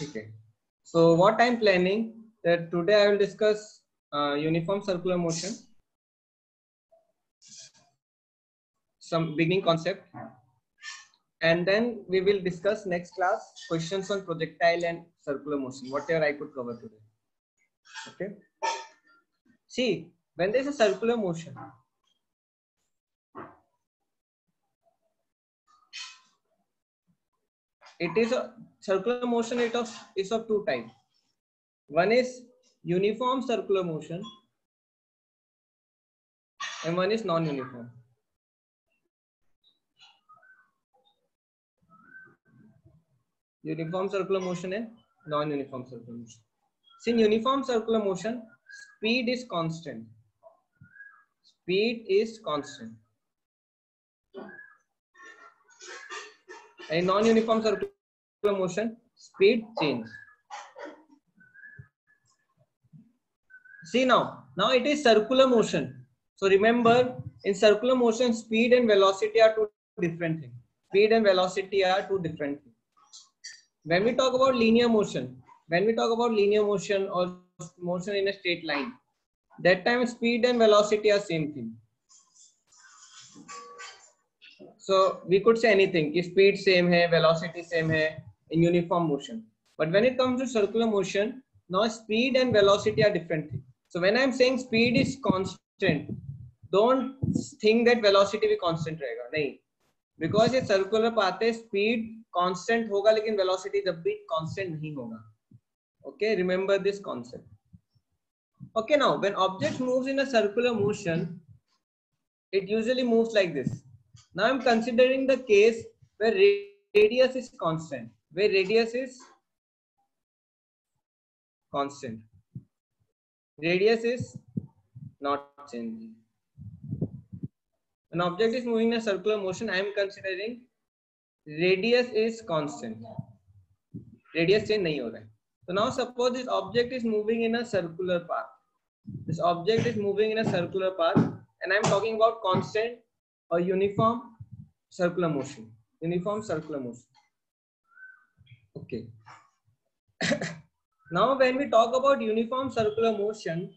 Okay. So what I'm planning that today I will discuss uniform circular motion, some beginning concept, and then we will discuss next class questions on projectile and circular motion, whatever I could cover today. Okay. See, when there is a circular motion, it is a circular motion. Is of two types. One is uniform circular motion, and one is non-uniform. Uniform circular motion and non-uniform circular motion. See, in uniform circular motion, speed is constant. Speed is constant. In non-uniform circular motion, speed change. See now it is circular motion. So remember, in circular motion, speed and velocity are two different things. Speed and velocity are two different things. When we talk about linear motion, or motion in a straight line, that time speed and velocity are same thing. So we could say anything. If speed same hai, velocity same hai in uniform motion. But when it comes to circular motion, now speed and velocity are different things. So when I'm saying speed is constant, don't think that velocity भी constant रहेगा, नहीं. Because ये circular path है, speed constant होगा, लेकिन velocity जब भी constant नहीं होगा. Okay, remember this concept. Okay, now when object moves in a circular motion, it usually moves like this. Now I'm considering the case where radius is constant. Where radius is constant. Radius is not changing. When object is moving in a circular motion, I am considering radius is constant. Radius change nahi ho raha hai. So now suppose this object is moving in a circular path. This object is moving in a circular path, and I am talking about constant or uniform circular motion. Uniform circular motion. Okay. Now when we talk about uniform circular motion,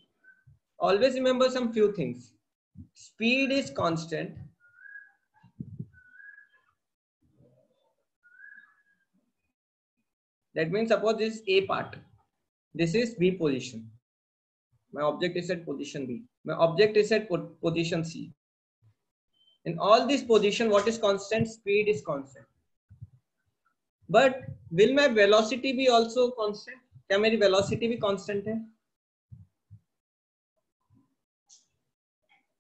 always remember some few things. Speed is constant. That means suppose this is A part. This is B position. My object is at position B. My object is at position C. In all these positions, what is constant? Speed is constant. But will my velocity be also constant? क्या मेरी velocity भी constant है?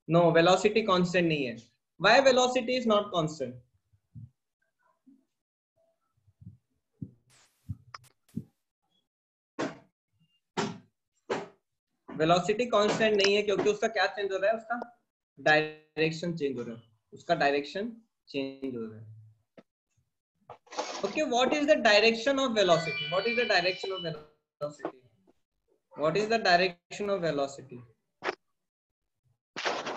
No, velocity constant नहीं है. Why velocity is not constant? Velocity constant नहीं है क्योंकि उसका क्या चेंज हो रहा है? उसका डायरेक्शन चेंज हो रहा है. उसका डायरेक्शन चेंज हो रहा है. Okay, what is the direction of velocity? What is the direction of velocity? What is the direction of velocity?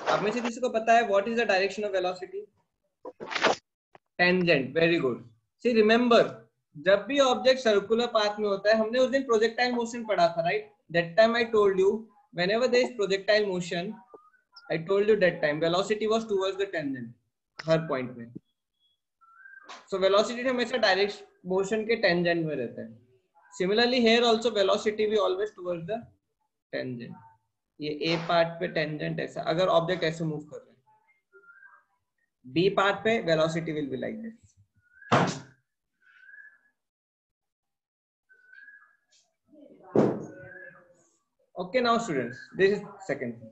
आप में से किसी को पता है what is the direction of velocity? Tangent. Very good. See, remember, जब भी object circular path में होता है, हमने उस दिन projectile motion पढ़ा था, right? That time I told you, whenever there is projectile motion, I told you that time velocity was towards the tangent, her point में. So velocity हमेशा direct motion के tangent में रहता है. Similarly here also velocity भी always towards the tangent. ये A part पे tangent ऐसा, अगर object ऐसे move कर रहे हैं. B part पे velocity will be like this. Okay, now students, this is second thing.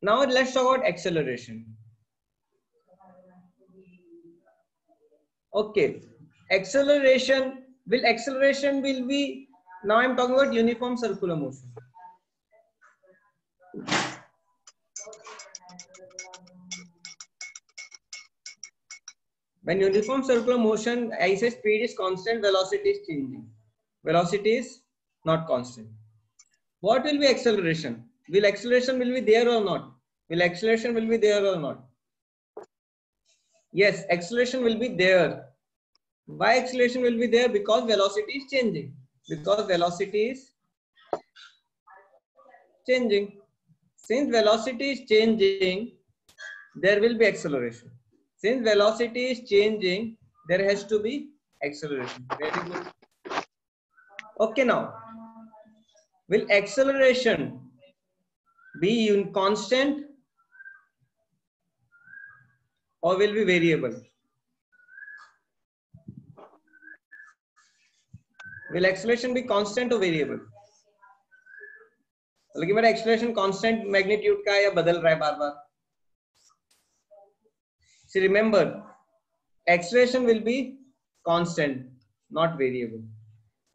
Now let's talk about acceleration. Okay, acceleration will be, now I'm talking about uniform circular motion. When uniform circular motion, I say speed is constant, velocity is changing. Velocity is not constant. What will be acceleration? Will acceleration will be there or not? Will acceleration will be there or not? Yes, acceleration will be there. Why acceleration will be there? Because velocity is changing. Because velocity is changing. Since velocity is changing, there will be acceleration. Since velocity is changing, there has to be acceleration. Very good. Okay, now will acceleration be constant or will be variable? Will acceleration be constant or variable? लेकिन मेरा acceleration constant magnitude का है या बदल रहा है बार बार? See, remember, acceleration will be constant, not variable.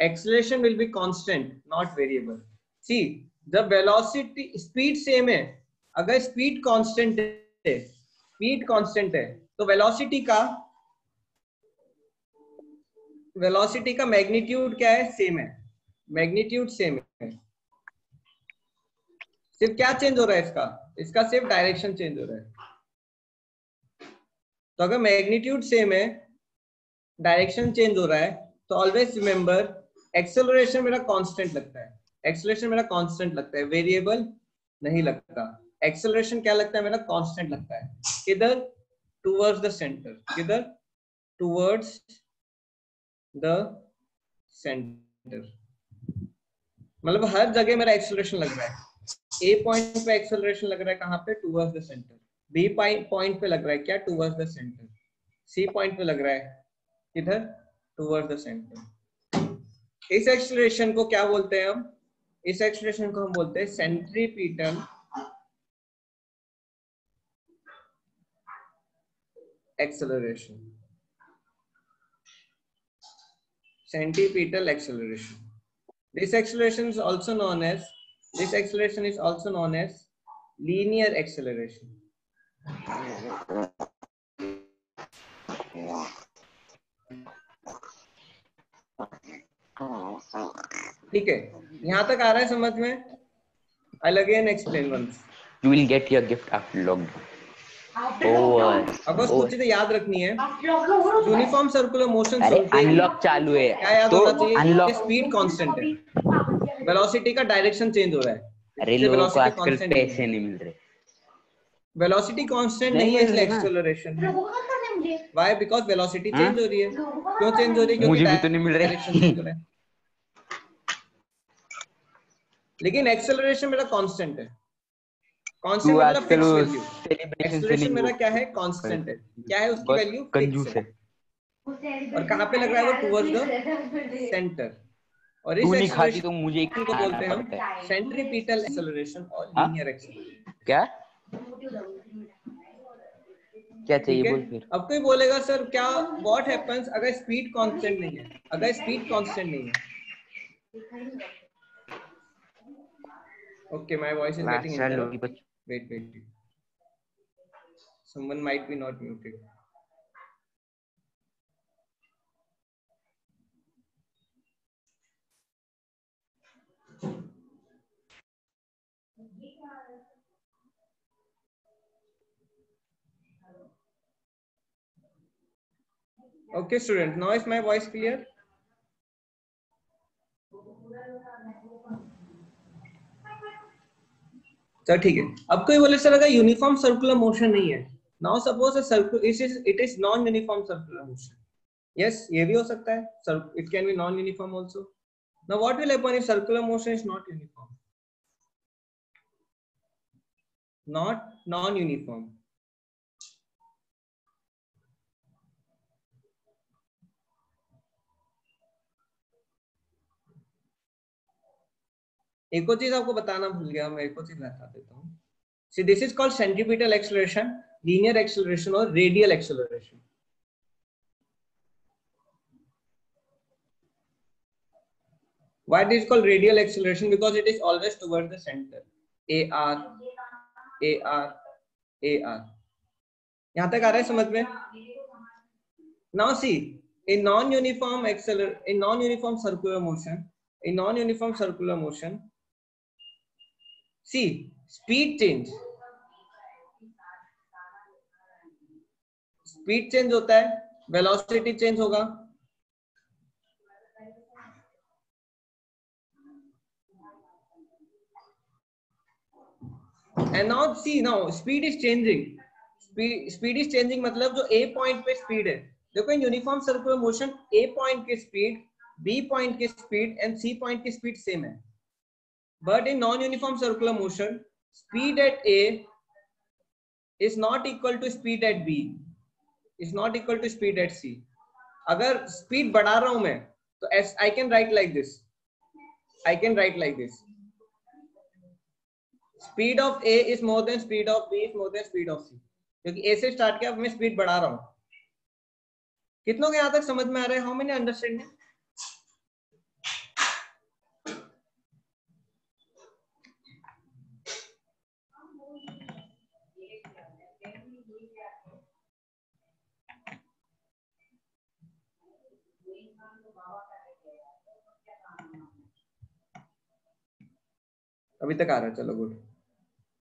Acceleration will be constant, not variable. See, the velocity, speed same है. अगर speed constant है, तो velocity का magnitude क्या है? Same है. Magnitude same है. सिर्फ क्या चेंज हो रहा है इसका सिर्फ डायरेक्शन चेंज हो रहा है. तो अगर मैग्नीट्यूड सेम है, डायरेक्शन चेंज हो रहा है, तो ऑलवेज रिमेंबर एक्सेलरेशन मेरा कांस्टेंट लगता है. एक्सेलरेशन मेरा कांस्टेंट लगता है, वेरिएबल नहीं लगता. एक्सेलरेशन क्या लगता है मेरा? कांस्टेंट लगता है. किधर? Towards the centre. किधर? Towards the centre. मतलब हर जगह मेरा एक्सेलरेशन लग रहा है. ए पॉइंट पे एक्सेलरेशन लग रहा है कहां पे? Towards the centre. B point पे लग रहा है क्या? Towards the centre. C point पे लग रहा है किधर? Towards the centre. इस एक्सेलरेशन को क्या बोलते हैं हम? इस एक्सेलरेशन को हम बोलते हैं centripetal acceleration. Centripetal acceleration. This acceleration is also known as linear acceleration. ठीक है, यहाँ तक आ रहा है समझ में? I'll again explain once. You will get your gift after lockdown. अब बस कुछ चीजें याद रखनी है. Uniform circular motion. अरे अनलॉक चालू है. क्या याद होना चाहिए? स्पीड कांस्टेंट है, वेलोसिटी का डायरेक्शन चेंज हो रहा है. अरे लोगों को आजकल पैसे नहीं मिल रहे. वेलोसिटी कांस्टेंट नहीं है, इसलिए एक्सेलरेशन है. व्हाई? बिकॉज़ वेलोसिटी चेंज हो रही है. क्यों चेंज हो रही है? क्योंकि मुझे भी तो नहीं मिल रहे. डायरेक्शन चेंज हो रहा है. लेकिन एक्सेलरेशन मेरा कांस्टेंट है. कांस्टेंट मतलब फिक्स वैल्यू. एक्सेलरेशन मेरा क्या है? कांस्टेंट है. क्या है उसकी वैल्यू? कंजूस है. और कहां पे लग रहा है वो? Towards the centre. और इस एक्सेलरेशन तो मुझे को बोलते हैं हम सेंट्रीपिटल एक्सेलरेशन और लीनियर एक्सेलरेशन. क्या चाहिए बोल फिर. अब कोई बोलेगा सर क्या व्हाट हैपेंस अगर स्पीड कांस्टेंट नहीं है? अगर स्पीड कांस्टेंट नहीं है. Okay, my voice is getting interrupted. Wait. Someone might be not muted. Okay, student. Now is my voice clear? Sir ठीक है. अब कोई बोले सर अगर यूनिफॉर्म सर्कुलर मोशन नहीं है, now suppose it is non uniform circular motion. Yes, ये भी हो सकता है. It can be non uniform also. Now what will happen if circular motion is not uniform? Not non uniform. एक और चीज आपको बताना भूल गया, मैं एक और चीज बता देता हूँ. See, this is called centripetal acceleration, linear acceleration और radial acceleration. Why it is called radial acceleration? Because it is always towards the center. AR. यहाँ तक आ रहा है समझ में? Now see, in non-uniform circular motion, see, speed change होता है, velocity change होगा, and now see, now speed is changing. Speed is changing मतलब जो A point पे speed है, देखो in uniform circular motion A point की स्पीड, B point की स्पीड एंड C point की स्पीड सेम है, but in non uniform circular motion speed at A is not equal to speed at B, is not equal to speed at C. अगर speed बढ़ा रहा हूं मैं तो I can write like this, I can write like this, speed of A is more than speed of B is more than speed of C, क्योंकि A से start किया, मैं स्पीड बढ़ा रहा हूं. कितनों को यहां तक समझ में आ रहा है? How many understanding? अभी तक आ रहा है, चलो गुड,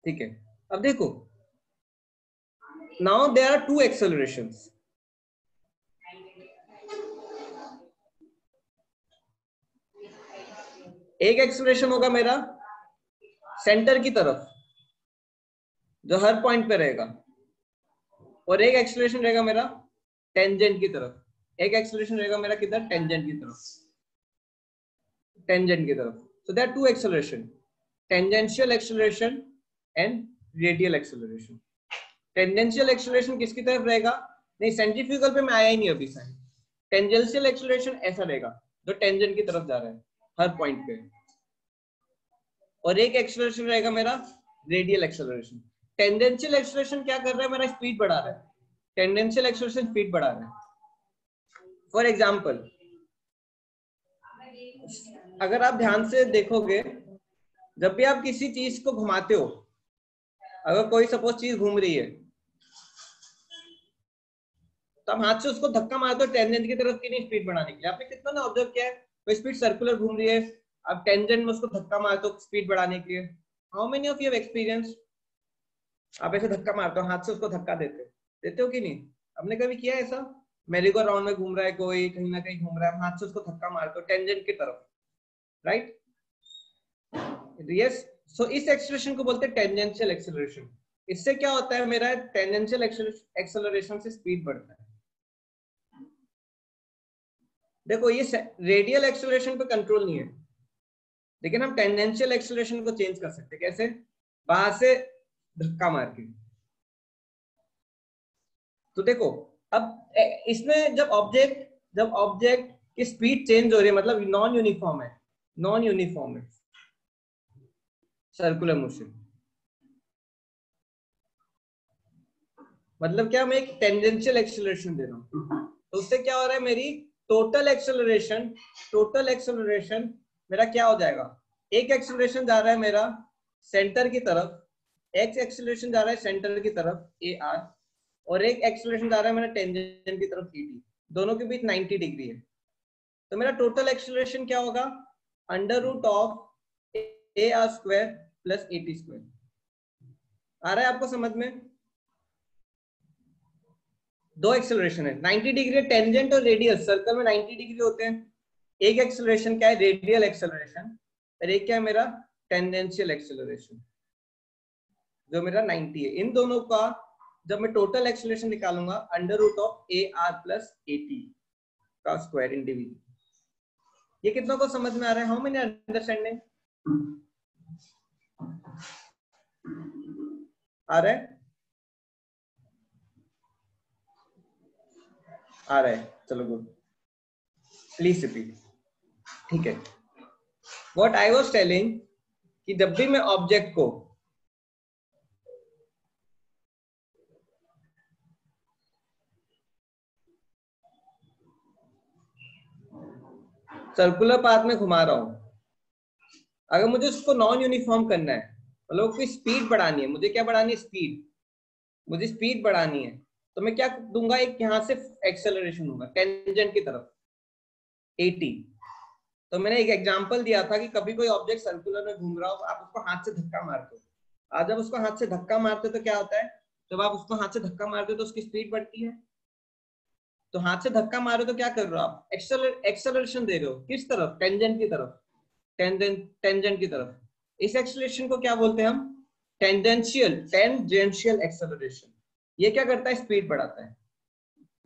ठीक है. अब देखो, नाउ देयर आर टू एक्सेलरेशंस. एक एक्सेलरेशन होगा मेरा सेंटर की तरफ जो हर पॉइंट पे रहेगा, और एक एक्सेलरेशन रहेगा मेरा टेंजेंट की तरफ. एक एक्सेलरेशन रहेगा मेरा किधर? टेंजेंट की तरफ, टेंजेंट की तरफ. So there are two acceleration, tangential acceleration and radial acceleration. Tangential acceleration किसकी तरफ रहेगा? नहीं, सेंट्रीफ्यूगल पे मैं आया ही नहीं अभी साइन. टेंजेंशियल एक्सेलरेशन ऐसा रहेगा जो टेंजेंट की तरफ जा रहा है हर पॉइंट पे, और एक एक्सेलरेशन रहेगा मेरा रेडियल एक्सेलरेशन. टेंजेंशियल एक्सेलरेशन क्या कर रहा है? मेरा स्पीड बढ़ा रहा है. टेंजेंशियल एक्सेलरेशन स्पीड बढ़ा रहा है. फॉर एग्जांपल, अगर आप ध्यान से देखोगे, जब भी आप किसी चीज को घुमाते हो, अगर कोई सपोज चीज घूम रही है तो आप हाथ से उसको धक्का मारते हो टेंजेंट की तरफ की नहीं, स्पीड बढ़ाने के लिए. आपने कितना ना ऑब्जर्व किया है, कोई स्पीड सर्कुलर घूम रही है, आप टेंजेंट में उसको धक्का मारते हो स्पीड बढ़ाने के लिए. How many of you have experience? आप ऐसे धक्का मारते हो, हाथ से उसको धक्का देते हो कि नहीं? आपने कभी किया ऐसा? मेरी को राउंड में घूम रहा है कोई, कहीं ना कहीं घूम रहा है, हाथ से उसको धक्का मारते हो टेंजेंट की तरफ, राइट? यस. सो इस एक्सेलरेशन को बोलते हैं टेंजेंशियल एक्सेलरेशन. इससे क्या होता है, मेरा टेंजेंशियल एक्सेलरेशन से स्पीड बढ़ता है. देखो, ये रेडियल एक्सेलरेशन पे कंट्रोल नहीं है, लेकिन हम टेंजेंशियल एक्सेलरेशन को चेंज कर सकते हैं. कैसे? बाहर से धक्का मार के. तो देखो, अब इसमें जब ऑब्जेक्ट की स्पीड चेंज हो रही है, मतलब नॉन यूनिफॉर्म है सर्कुलर मोशन. मतलब क्या, मैं एक टेंजेंशियल एक्सेलरेशन दे रहा हूं, तो उससे क्या हो रहा है, मेरी टोटल एक्सेलरेशन मेरा क्या हो जाएगा? एक एक्सेलरेशन जा रहा है मेरा सेंटर की तरफ, एक एक्सेलरेशन जा रहा है सेंटर की तरफ AR, और एक एक्सेलरेशन जा रहा है मेरा टेंजेंट की तरफ AT. दोनों के बीच 90 डिग्री है. तो मेरा टोटल एक्सेलरेशन क्या होगा? √of AR square plus AT square. आ रहा है आपको समझ में? दो एक्सेलरेशन है, 90 डिग्री टेंजेंट और रेडियल. सर्कल में 90 डिग्री होते हैं. एक एक्सेलरेशन क्या है? Radial acceleration. और एक क्या है मेरा? टेंजेंशियल एक्सेलरेशन, जो मेरा 90 है. इन दोनों का जब मैं टोटल एक्सेलरेशन निकालूंगा, √of AR प्लस AT का स्क्वायर इंडिविजुअल. ये कितनों को समझ में आ रहा है? How many understanding? आ रहा है? आ रहा है, चलो गुड. Please repeat. ठीक है. व्हाट आई वाज टेलिंग कि जब भी मैं ऑब्जेक्ट को सर्कुलर पाथ में घुमा रहा हूं, अगर मुझे उसको नॉन यूनिफॉर्म करना है, मतलब कोई स्पीड बढ़ानी है, मुझे क्या बढ़ानी है? स्पीड. मुझे स्पीड बढ़ानी है तो मैं क्या दूंगा? एक यहां से एक्सेलरेशन दूंगा टेंजेंट की तरफ AT. तो मैंने एक एग्जांपल दिया था कि कभी कोई ऑब्जेक्ट सर्कुलर में घूम रहा हो, आप उसको हाथ से धक्का मारते हो. आज जब उसको हाथ से धक्का मारते हो तो क्या होता है? जब आप उसको हाथ से धक्का मारते हो तो उसकी स्पीड बढ़ती है. तो हाथ से धक्का मारो तो क्या कर रहे हो आप? एक्सेलरेशन दे रहे हो. किस तरफ? टेंजेंट की तरफ. टेंजेंट की तरफ. इस एक्सेलरेशन को क्या बोलते हैं हम? टेंजेंशियल एक्सेलरेशन, ये क्या करता है? स्पीड बढ़ाता है।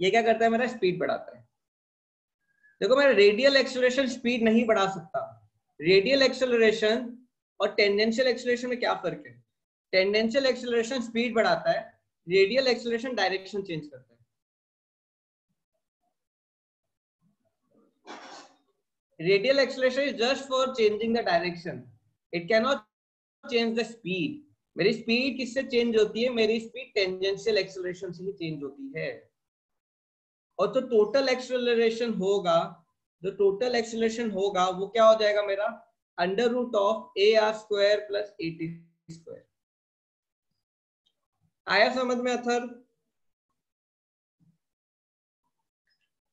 ये क्या करता है? मेरा स्पीड बढ़ाता है। देखो मैं रेडियल एक्सेलरेशन स्पीड नहीं बढ़ा सकता। रेडियल एक्सेलरेशन और टेंजेंशियल एक्सेलरेशन में क्या फर्क है? टेंजेंशियल एक्सेलरेशन स्पीड बढ़ाता है, रेडियल एक्सेलरेशन डायरेक्शन चेंज करता है। Radial acceleration is just for changing the direction. It cannot change the speed. मेरी स्पीड किससे चेंज होती है? मेरी स्पीड टेंजेंशियल एक्सेलरेशन से ही चेंज होती है। और जो टोटल एक्सेलरेशन होगा, जो टोटल एक्सेलरेशन होगा वो क्या हो जाएगा मेरा? Under root of AR square plus AT square. आया समझ में अथर?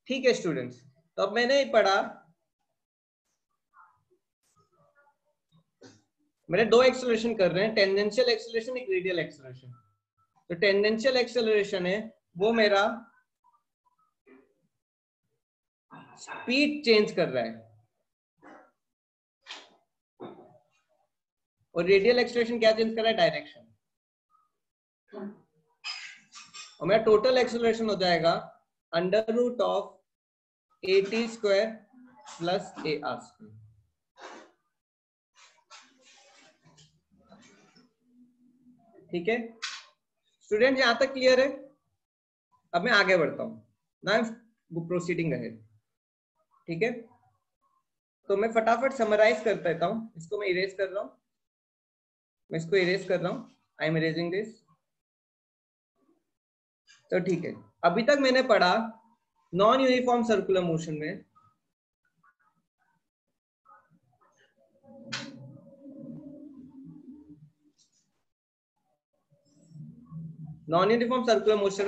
ठीक है स्टूडेंट्स, तो अब मैंने पढ़ा, मेरे दो एक्सेलरेशन कर रहे हैं, टेंजेंशियल एक्सेलरेशन, एक रेडियल एक्सेलरेशन। तो टेंजेंशियल एक्सेलरेशन है वो मेरा स्पीड चेंज कर रहा है, और रेडियल एक्सेलरेशन क्या चेंज कर रहा है? डायरेक्शन। और मेरा टोटल एक्सेलरेशन हो जाएगा under root of AT square plus AR square. ठीक है स्टूडेंट, यहां तक क्लियर है? अब मैं आगे बढ़ता हूं, now I am proceeding ahead. ठीक है, तो मैं फटाफट समराइज कर देता हूं। इसको मैं इरेज कर रहा हूं, मैं इसको इरेज कर रहा हूं, आई एम इरेजिंग दिस। तो ठीक है, अभी तक मैंने पढ़ा नॉन यूनिफॉर्म सर्कुलर मोशन में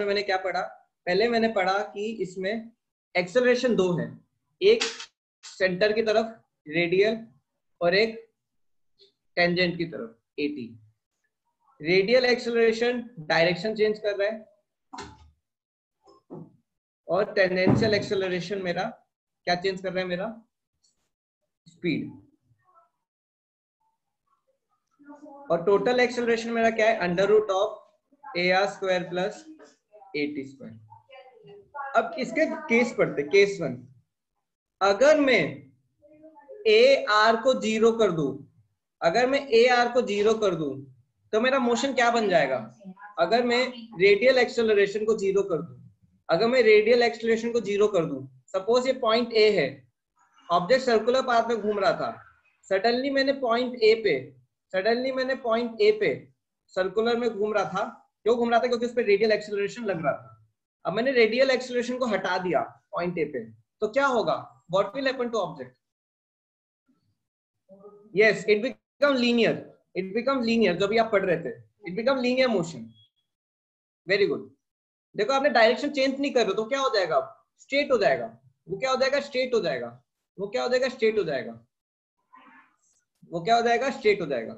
मैंने क्या पढ़ा? पहले मैंने पढ़ा कि इसमें एक्सेलरेशन दो है, एक सेंटर की तरफ रेडियल और एक टेंजेंट की तरफ AT। Radial acceleration direction change कर रहा है, और टेंजेंशियल एक्सेलरेशन मेरा क्या चेंज कर रहा है? मेरा स्पीड। और टोटल एक्सेलरेशन मेरा क्या है? Under root of AR square plus AT square. अब इसके केस पढ़ते, केस 1। अगर मैं AR को जीरो कर दूं, अगर मैं AR को जीरो कर दूं तो मेरा मोशन क्या बन जाएगा? अगर मैं रेडियल एक्सेलरेशन को जीरो कर दूं, अगर मैं रेडियल एक्सेलरेशन को जीरो कर दूं, सपोज ये पॉइंट A है, ऑब्जेक्ट सर्कुलर पाथ में घूम रहा था, सडनली मैंने पॉइंट A पे सर्कुलर में घूम रहा था। क्यों घूम रहा था? क्योंकि उस पर रेडियल एक्सेलरेशन लग रहा था। अब मैंने रेडियल एक्सेलरेशन को हटा दिया पॉइंट A पे, तो क्या होगा? What will happen to object? Yes, it become linear. It become linear, जो भी आप पढ़ रहे थे, it become linear motion. Very good. देखो आपने डायरेक्शन चेंज नहीं कर रहे तो क्या हो जाएगा? स्ट्रेट हो जाएगा। वो क्या हो जाएगा? स्ट्रेट हो जाएगा। वो क्या हो जाएगा? स्ट्रेट हो जाएगा। वो क्या हो जाएगा? स्ट्रेट हो जाएगा।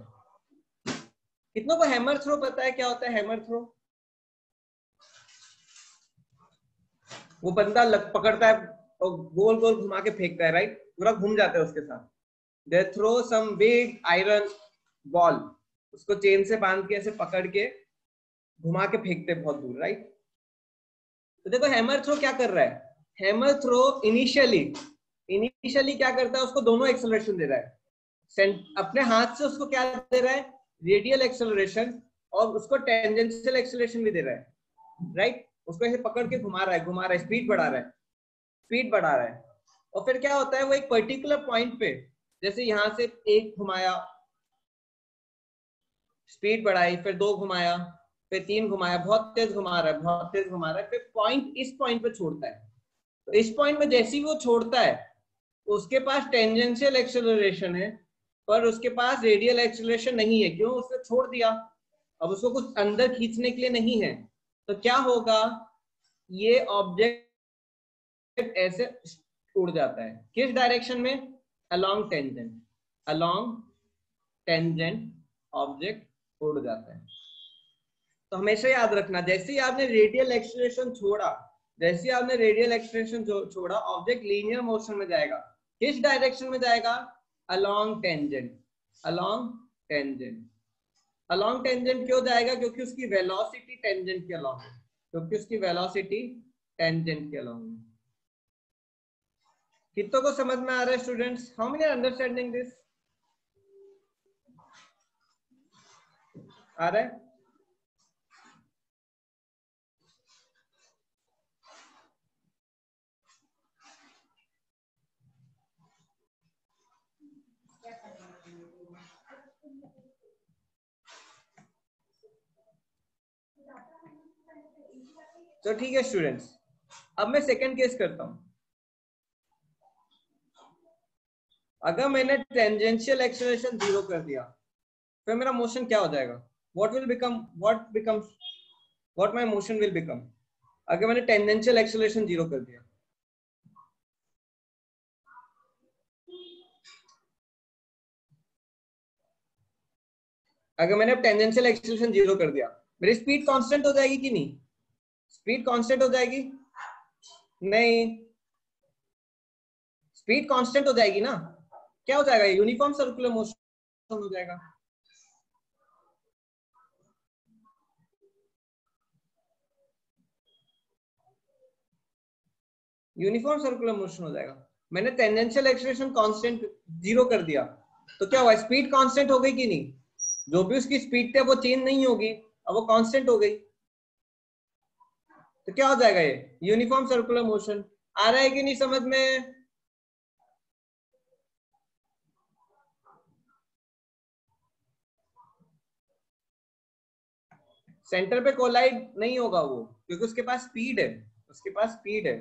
कितनों को हैमर थ्रो पता है? क्या होता है हैमर थ्रो? वो बंदा पकड़ता है और गोल गोल घुमा के फेंकता है, राइट? पूरा घूम जाता है उसके साथ। They throw some big iron ball, उसको चेन से बांध के ऐसे पकड़ के घुमा के फेंकते बहुत दूर, राइट? तो देखो हैमर थ्रो क्या कर रहा है? हैमर थ्रो इनिशियली क्या करता है? उसको दोनों एक्सेलरेशन दे रहा है। अपने हाथ से उसको क्या दे रहा है? रेडियल एक्सेलरेशन, और उसको टेंजेंशियल एक्सेलरेशन भी दे रहा है, राइट? उसको ऐसे पकड़ के घुमा रहा है, स्पीड बढ़ा रहा है। और फिर क्या होता है? वो एक पर्टिकुलर पॉइंट पे, जैसे यहां से एक घुमाया, स्पीड बढ़ाई, फिर 2 घुमाया, फिर 3 घुमाया, बहुत तेज घुमा रहा है, फिर पॉइंट इस पॉइंट पे छोड़ता है। तो इस पॉइंट में जैसे ही वो छोड़ता है, उसके पास टेंजेंशियल एक्सेलरेशन है, पर उसके पास रेडियल एक्सेलरेशन नहीं है। क्यों? उसने छोड़ दिया, अब उसको कुछ अंदर खींचने के लिए नहीं है। तो क्या होगा? ये ऑब्जेक्ट ऐसे उड़ जाता है। किस डायरेक्शन में? अलोंग टेंजेंट ऑब्जेक्ट उड़ जाता है। तो हमेशा याद रखना, जैसे ही आपने रेडियल एक्सेलरेशन छोड़ा, ऑब्जेक्ट लीनियर मोशन में जाएगा। किस डायरेक्शन में जाएगा? Along tangent. अलॉन्ग टेंजेंट क्यों जाएगा? क्योंकि उसकी वेलोसिटी टेंजेंट के अलॉन्ग है, क्योंकि उसकी वेलोसिटी टेंजेंट के अलॉन्ग है। कितनों को समझ में आ रहा है students? How many are understanding this? आ रहा है? तो ठीक है स्टूडेंट्स, अब मैं सेकंड केस करता हूं। अगर मैंने टेंजेंशियल एक्सेलरेशन 0 कर दिया, फिर मेरा मोशन क्या हो जाएगा? What my motion will become अगर मैंने टेंजेंशियल एक्सेलरेशन 0 कर दिया? अगर मैंने टेंजेंशियल एक्सेलरेशन 0 कर दिया, मेरी स्पीड कांस्टेंट हो जाएगी कि नहीं? स्पीड कांस्टेंट हो जाएगी? नहीं, स्पीड कांस्टेंट हो जाएगी ना? क्या हो जाएगा? यूनिफॉर्म सर्कुलर मोशन हो जाएगा। यूनिफॉर्म सर्कुलर मोशन हो जाएगा। मैंने टेंजेंशियल एक्सेलरेशन कांस्टेंट 0 कर दिया, तो क्या हुआ? स्पीड कांस्टेंट हो गई कि नहीं? जो भी उसकी स्पीड थी वो चेंज नहीं होगी, अब वो कांस्टेंट हो गई। तो क्या हो जाएगा? ये यूनिफॉर्म सर्कुलर मोशन। आ रहा है कि नहीं समझ में? सेंटर पे कोलाइड नहीं होगा वो, क्योंकि उसके पास स्पीड है, उसके पास स्पीड है।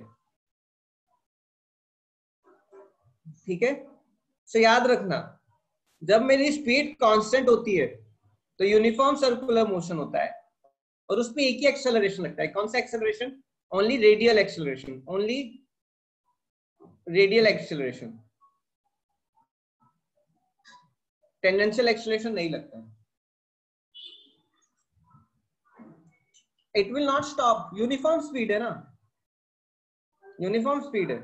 ठीक है, तो याद रखना, जब मेरी स्पीड कांस्टेंट होती है तो यूनिफॉर्म सर्कुलर मोशन होता है, और उस पे एक ही एक्सेलरेशन लगता है। कौन सा acceleration? Only radial acceleration, only radial acceleration. Tangential acceleration नहीं लगता है। It will not stop, uniform speed है ना, यूनिफॉर्म स्पीड है।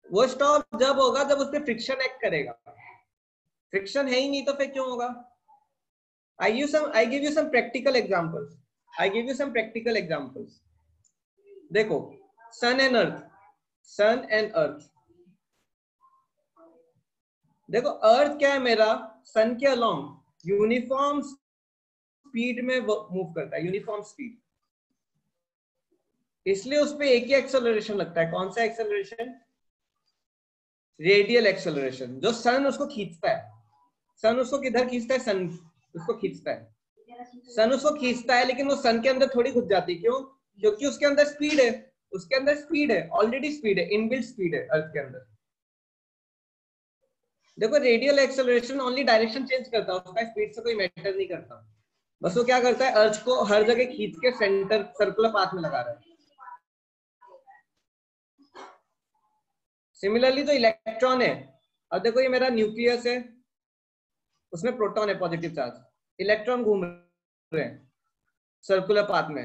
वो स्टॉप जब होगा जब उस पर फ्रिक्शन एक्ट करेगा। फ्रिक्शन है ही नहीं तो फिर क्यों होगा? I give you some practical examples. I give you some practical examples. देखो, सन and earth, sun and earth. देखो, अर्थ क्या है मेरा? सन के अलोंग यूनिफॉर्म स्पीड में मूव करता है, यूनिफॉर्म स्पीड, इसलिए उस पे एक ही एक्सेलरेशन लगता है। कौन सा एक्सेलरेशन? Radial acceleration. जो सन उसको खींचता है, सन उसको किधर खींचता है? सन उसको खींचता है, सन उसको खींचता है, लेकिन वो सन के अंदर थोड़ी घुस जाती है। क्यों? क्योंकि उसके अंदर स्पीड है, उसके अंदर स्पीड है, ऑलरेडी स्पीड है, इनबिल्ट स्पीड है अर्थ के अंदर। देखो, radial acceleration only direction change करता है, उसका स्पीड से कोई मैटर नहीं करता। बस वो क्या करता है? अर्थ को हर जगह खींच के सेंटर सर्कुलर पाथ में लगा रहा है। सिमिलरली जो इलेक्ट्रॉन है, अब देखो ये मेरा न्यूक्लियस है, उसमें प्रोटॉन है पॉजिटिव चार्ज, इलेक्ट्रॉन घूम रहे हैं सर्कुलर पाथ में।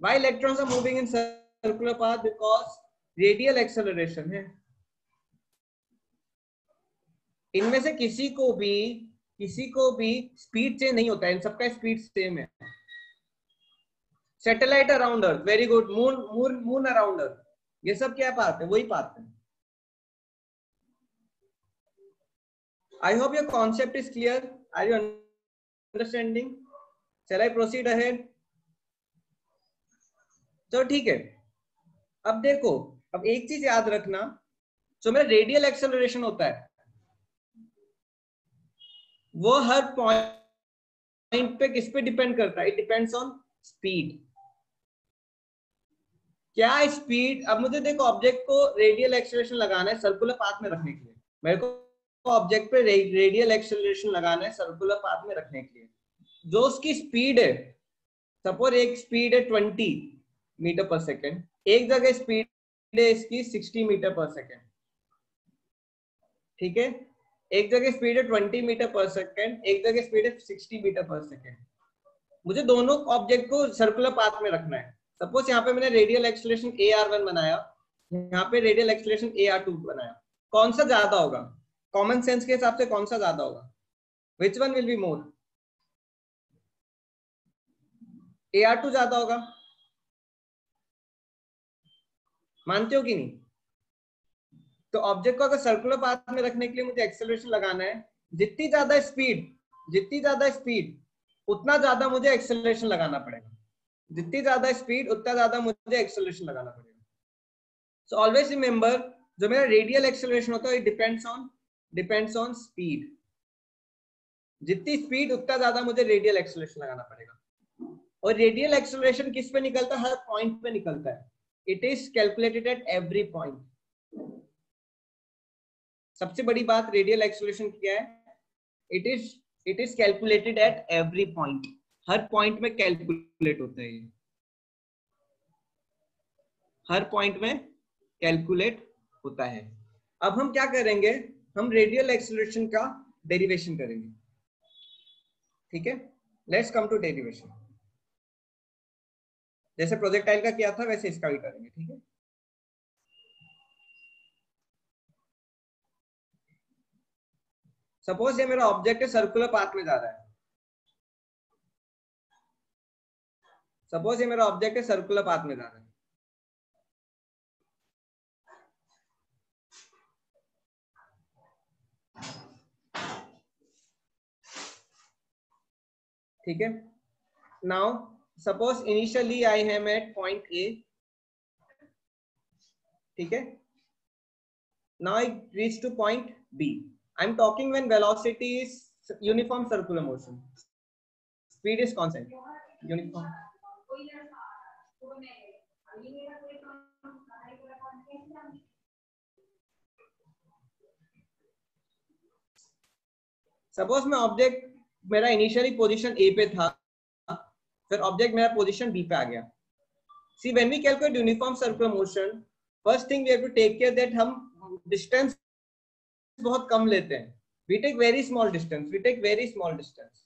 Why electrons are moving in circular path? Because radial acceleration है। इनमें से किसी को भी स्पीड चेंज नहीं होता है, इन सबका स्पीड सेम है। Satellite around earth, very good. Moon around earth, ये सब क्या पाथ है? वही पाथ है। I hope your concept is clear. Are you understanding? Shall I proceed ahead? तो ठीक है, अब देखो, अब एक चीज याद रखना, जो मेरा रेडियल एक्सेलरेशन होता है वो हर पॉइंट पे किस पे डिपेंड करता है? It depends on speed. क्या स्पीड? अब मुझे देखो, ऑब्जेक्ट को रेडियल एक्सेलरेशन लगाना है सर्कुलर पाथ में रखने के लिए, मेरे को ऑब्जेक्ट पे रेडियल एक्सेलरेशन लगाना है सर्कुलर पाथ में रखने के लिए। जो उसकी स्पीड है, सपोज एक स्पीड है 20 मीटर पर सेकेंड, एक जगह स्पीड है इसकी 60 मीटर पर सेकेंड। ठीक है, एक जगह स्पीड है 20 मीटर पर सेकेंड, एक जगह स्पीड है 60 मीटर पर सेकेंड। मुझे दोनों ऑब्जेक्ट को सर्कुलर पाथ में रखना है। सपोज यहाँ पे मैंने रेडियल एक्सेलरेशन AR1 बनाया, यहाँ पे रेडियल एक्सेलरेशन AR2 बनाया, कौन सा ज्यादा होगा? कॉमन सेंस के हिसाब से कौन सा ज्यादा होगा? Which one will be more? AR2 ज्यादा होगा, मानते हो कि नहीं? तो ऑब्जेक्ट को अगर सर्कुलर पाथ में रखने के लिए मुझे एक्सेलरेशन लगाना है, जितनी ज्यादा स्पीड उतना ज्यादा मुझे एक्सेलरेशन लगाना पड़ेगा, जितनी ज्यादा स्पीड उतना ज्यादा मुझे एक्सेलरेशन लगाना पड़ेगा। सो ऑलवेज रिमेंबर, जो मेरा रेडियल एक्सेलरेशन होता है डिपेंड्स ऑन स्पीड। जितनी स्पीड उतना ज्यादा मुझे रेडियल एक्सेलरेशन लगाना पड़ेगा। और रेडियल एक्सेलरेशन किस पे निकलता है? हर पॉइंट पे निकलता है। It is calculated at every point. सबसे बड़ी बात रेडियल एक्सेलरेशन क्या है? It is calculated at every point. Her point में कैलकुलेट होता है, ये हर पॉइंट में कैलकुलेट होता है। अब हम क्या करेंगे? हम रेडियल एक्सेलरेशन का डेरिवेशन करेंगे। ठीक है, लेट्स कम टू डेरिवेशन। जैसे प्रोजेक्टाइल का किया था वैसे इसका भी करेंगे। ठीक है, सपोज ये मेरा ऑब्जेक्ट है, सर्कुलर पाथ में जा रहा है। सपोज ये मेरा ऑब्जेक्ट है, सर्कुलर पाथ में जा रहा है। ठीक है, now suppose initially I am at point A. ठीक है, now I reach to point B. I am talking when velocity is uniform circular motion, speed is constant, uniform. Suppose मैं ऑब्जेक्ट मेरा इनिशियली पोजीशन ए पे था, फिर object मेरा position B पे आ गया। See when we calculate uniform circular motion, first thing we have to take care that हम डिस्टेंस बहुत कम लेते हैं। We take very small distance,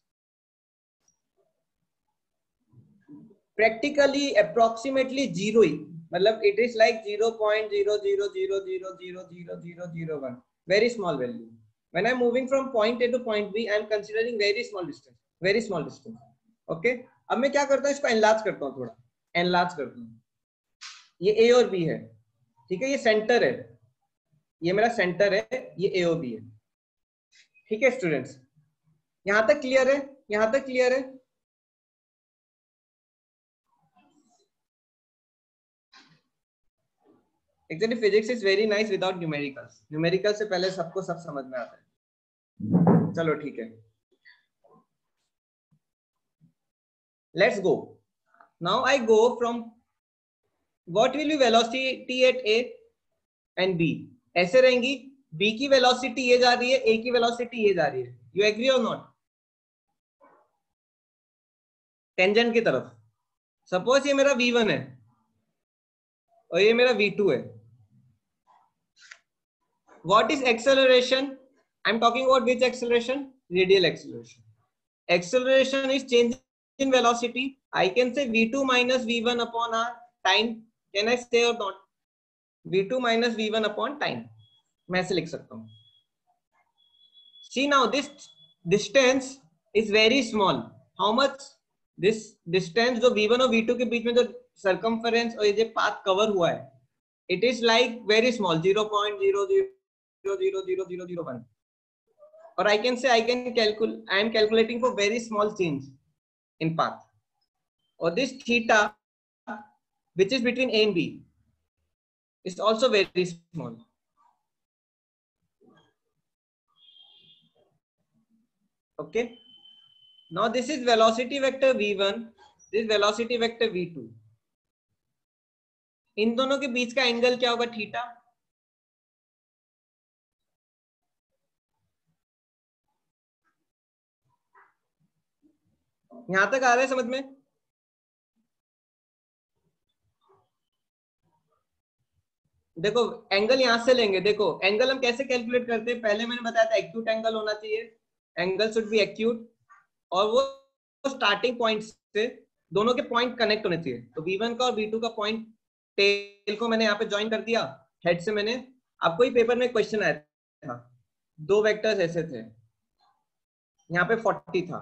practically approximately zero ही, मतलब it is like 0.000000001, very small value. When I'm moving from point A to point B, I'm considering very small distance. Okay? अब मैं क्या करता हूँ, इसको एनलार्ज करता हूँ, थोड़ा एनलार्ज करता हूँ। ये A और B है, ठीक है, ये सेंटर है, ये मेरा सेंटर है, ये A और B है। ठीक है स्टूडेंट्स, यहां तक क्लियर है? यहां तक क्लियर है? Actually physics is very nice without numericals. Numerical से पहले सबको सब समझ में आता है। चलो ठीक है, let's go. Now I go from what will be velocity at A and B. ऐसे रहेंगी, बी की वेलोसिटी ये जा रही है, ए की वेलोसिटी ये जा रही है। यू एग्री और नॉट? टेंजेंट की तरफ। सपोज ये मेरा v1 है और ये मेरा v2 है। What is acceleration? I'm talking about which acceleration? Radial acceleration. Acceleration is change in velocity. I can say v2 minus v1 upon r time. Can I say or not? v2 minus v1 upon time. मैं ऐसे लिख सकता हूँ। See now this distance is very small. How much? This distance जो v1 और v2 के बीच में जो circumference और ये जो path cover हुआ है, it is like very small, 0.0000001. Or I can say I am calculating for very small change in path. Or this theta, which is between A and B, is also very small. Okay. Now this is velocity vector v1, this is velocity vector v2. इन दोनों के बीच का angle क्या होगा? Theta. यहां तक आ रहा है समझ में? देखो एंगल यहां से लेंगे। देखो एंगल हम कैसे कैलकुलेट करते हैं? पहले मैंने बताया था एक्यूट एंगल होना चाहिए, एंगल शुड बी एक्यूट, और वो स्टार्टिंग पॉइंट से दोनों के पॉइंट कनेक्ट होने चाहिए। तो v1 का और v2 का पॉइंट टेल को मैंने यहाँ पे ज्वाइन कर दिया, हेड से मैंने, आपको ही पेपर में क्वेश्चन आया था, दो वेक्टर्स ऐसे थे, यहाँ पे 40 था,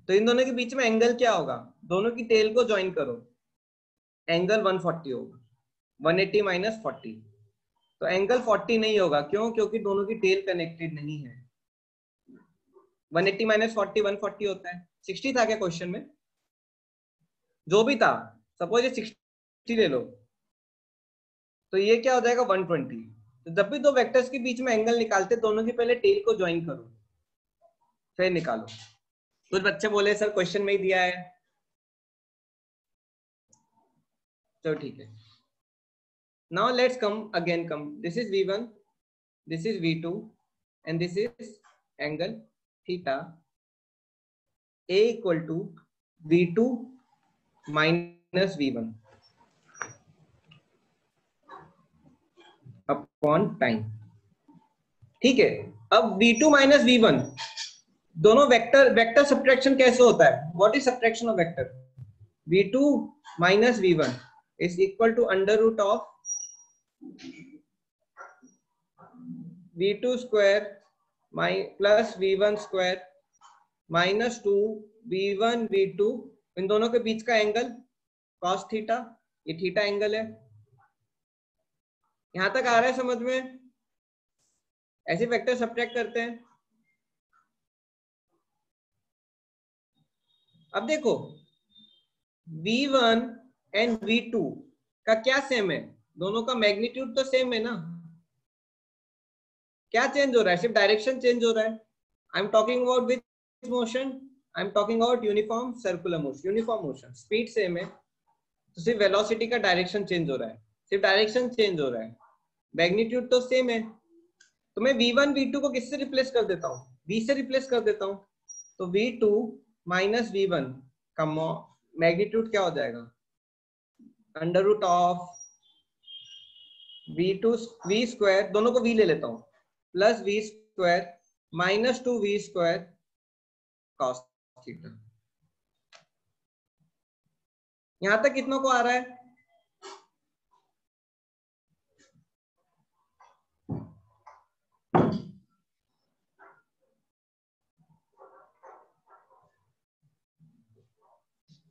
तो इन दोनों के बीच में एंगल क्या होगा, दोनों की टेल को ज्वाइन करो, एंगल 140 होगा, 180 माइनस 40, तो एंगल 40 नहीं होगा, क्यों, क्योंकि दोनों की टेल कनेक्टेड नहीं है। 180 माइनस 40 140 होता है। 60 था क्या क्वेश्चन में, जो भी था, सपोज ये 60 ले लो, तो ये क्या हो जाएगा 120। तो जब भी दो वेक्टर्स के बीच में एंगल निकालते, दोनों की पहले टेल को ज्वाइन करो फिर निकालो। कुछ बच्चे बोले सर क्वेश्चन में ही दिया है, चलो ठीक है। Now let's come again, come this is v1, this is v2 and this is angle theta, a equal to v2 minus v1 upon time, ठीक है। अब v2 minus v1 दोनों वेक्टर सब्ट्रैक्शन कैसे होता है, what is subtraction of vector, v2 minus v1 is equal to under root of v2 square plus v1 square minus 2 v1 v2, इन दोनों के बीच का एंगल cos थीटा, ये थीटा एंगल है। यहां तक आ रहा है समझ में, ऐसे वेक्टर सब्ट्रैक्ट करते हैं। अब देखो v1 एंड v2 का क्या सेम है, दोनों का मैग्नीट्यूड तो सेम है ना, क्या चेंज हो रहा है, सिर्फ डायरेक्शन चेंज हो रहा है। आई am talking about which motion, I am talking about uniform circular motion, uniform motion, speed same है, तो सिर्फ वेलोसिटी का डायरेक्शन चेंज हो रहा है, सिर्फ डायरेक्शन चेंज हो रहा है, मैग्नीट्यूड तो सेम है। तो मैं v1 v2 को किससे रिप्लेस कर देता हूँ, v से रिप्लेस कर देता हूँ, तो v2 माइनस v1 का मैग्नीट्यूड क्या हो जाएगा, under root of v2 v square, दोनों को v ले लेता हूँ, plus v square minus 2v square cos theta. यहां तक कितनों को आ रहा है,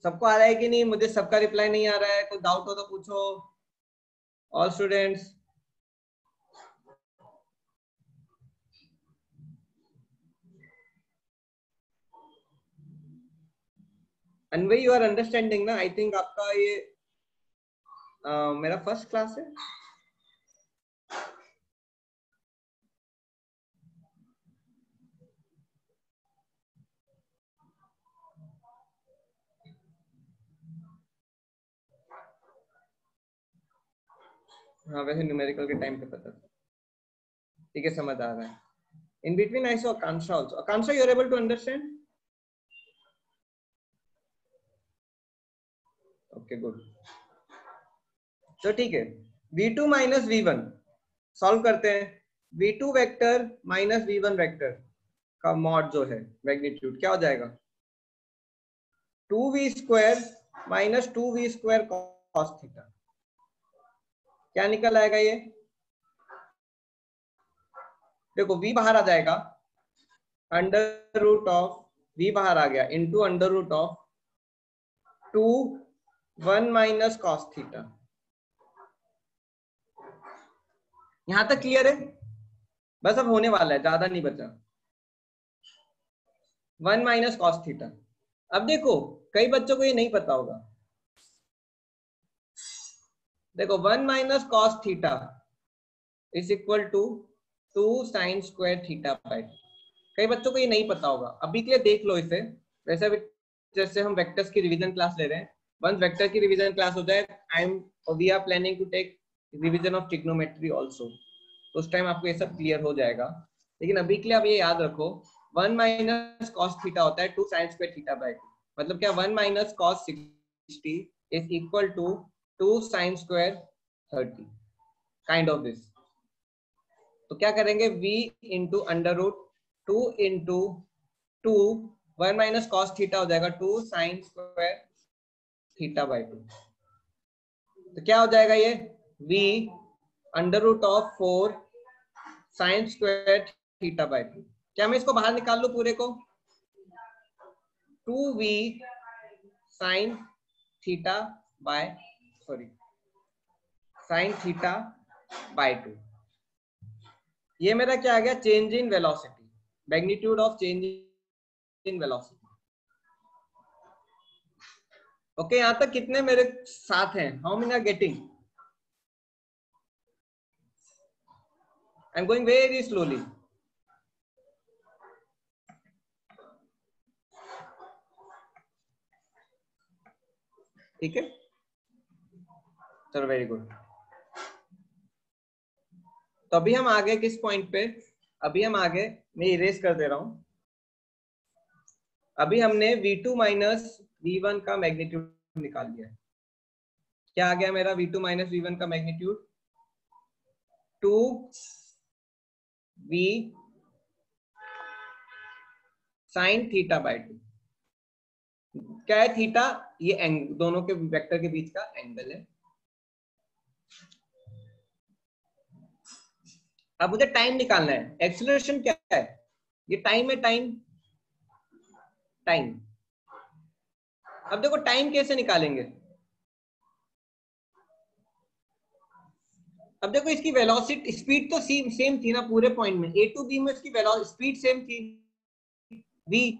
सबको आ रहा है कि नहीं, मुझे सबका रिप्लाई नहीं आ रहा है, कोई डाउट हो तो पूछो all students. Anyway you are understanding ना, आई थिंक आपका ये मेरा फर्स्ट क्लास है। हाँ वैसे न्यूमेरिकल के टाइम पे पता था, ठीक है समझ आ रहा है। In between I saw Akanksha also, Akanksha you are able to understand, okay good. तो ठीक है, v2 माइनस v1 सॉल्व करते हैं, v2 vector minus v1 vector का मॉड जो है मैग्नीट्यूड क्या हो जाएगा, 2v square minus 2v square cos theta, क्या निकल आएगा ये, देखो v बाहर आ जाएगा, अंडर रूट ऑफ v बाहर आ गया into under root of 2 1 minus cos theta. यहां तक क्लियर है, बस अब होने वाला है, ज्यादा नहीं बचा, 1 माइनस cos थीटा। अब देखो कई बच्चों को ये नहीं पता होगा, देखो 1 minus cos theta is equal to 2 sine square theta by, कई बच्चों को ये नहीं पता होगा, अभी के लिए देख लो इसे। वैसे भी जैसे हम वेक्टर्स की रिवीजन क्लास ले रहे हैं, वंस वेक्टर की रिवीजन क्लास हो जाए, we are planning to take revision of trigonometry also, तो उस टाइम आपको ये सब क्लियर हो जाएगा। लेकिन अभी के लिए आप ये याद रखो, 1 माइनस cos थीटा होता है 2 साइन स्क्वायर थीटा बाय 2, मतलब क्या 1 minus cos 60 is equal to 2 sine square 30, kind of this. तो क्या करेंगे, v into under root 2 into 2, 1 minus cos theta हो जाएगा 2 साइन स्क्वायर थीटा बाय 2, तो क्या हो जाएगा ये v under root of 4 sine square theta by 2। क्या मैं इसको बाहर निकाल लूं पूरे को, 2v sin theta by sin theta by 2. ये मेरा क्या आ गया? Change in velocity, magnitude of change in velocity. Okay, यहां तक कितने मेरे साथ हैं? How many are getting? I am going very slowly. ठीक है, चलो वेरी गुड. तो अभी हम आगे किस पॉइंट पे? अभी हम आगे, मैं इरेज कर दे रहा हूं. अभी हमने v2 माइनस v1 का मैग्नीट्यूड निकाल लिया है. क्या आ गया मेरा v2 माइनस v1 का magnitude? 2v sin theta by 2. क्या है थीटा? ये दोनों के वेक्टर के बीच का एंगल है. अब मुझे टाइम निकालना है. एक्सीलरेशन क्या है? ये टाइम है. टाइम. अब देखो टाइम कैसे निकालेंगे. अब देखो इसकी वेलोसिटी, स्पीड तो सेम थी ना पूरे पॉइंट में. ए टू बी में इसकी स्पीड सेम थी, v,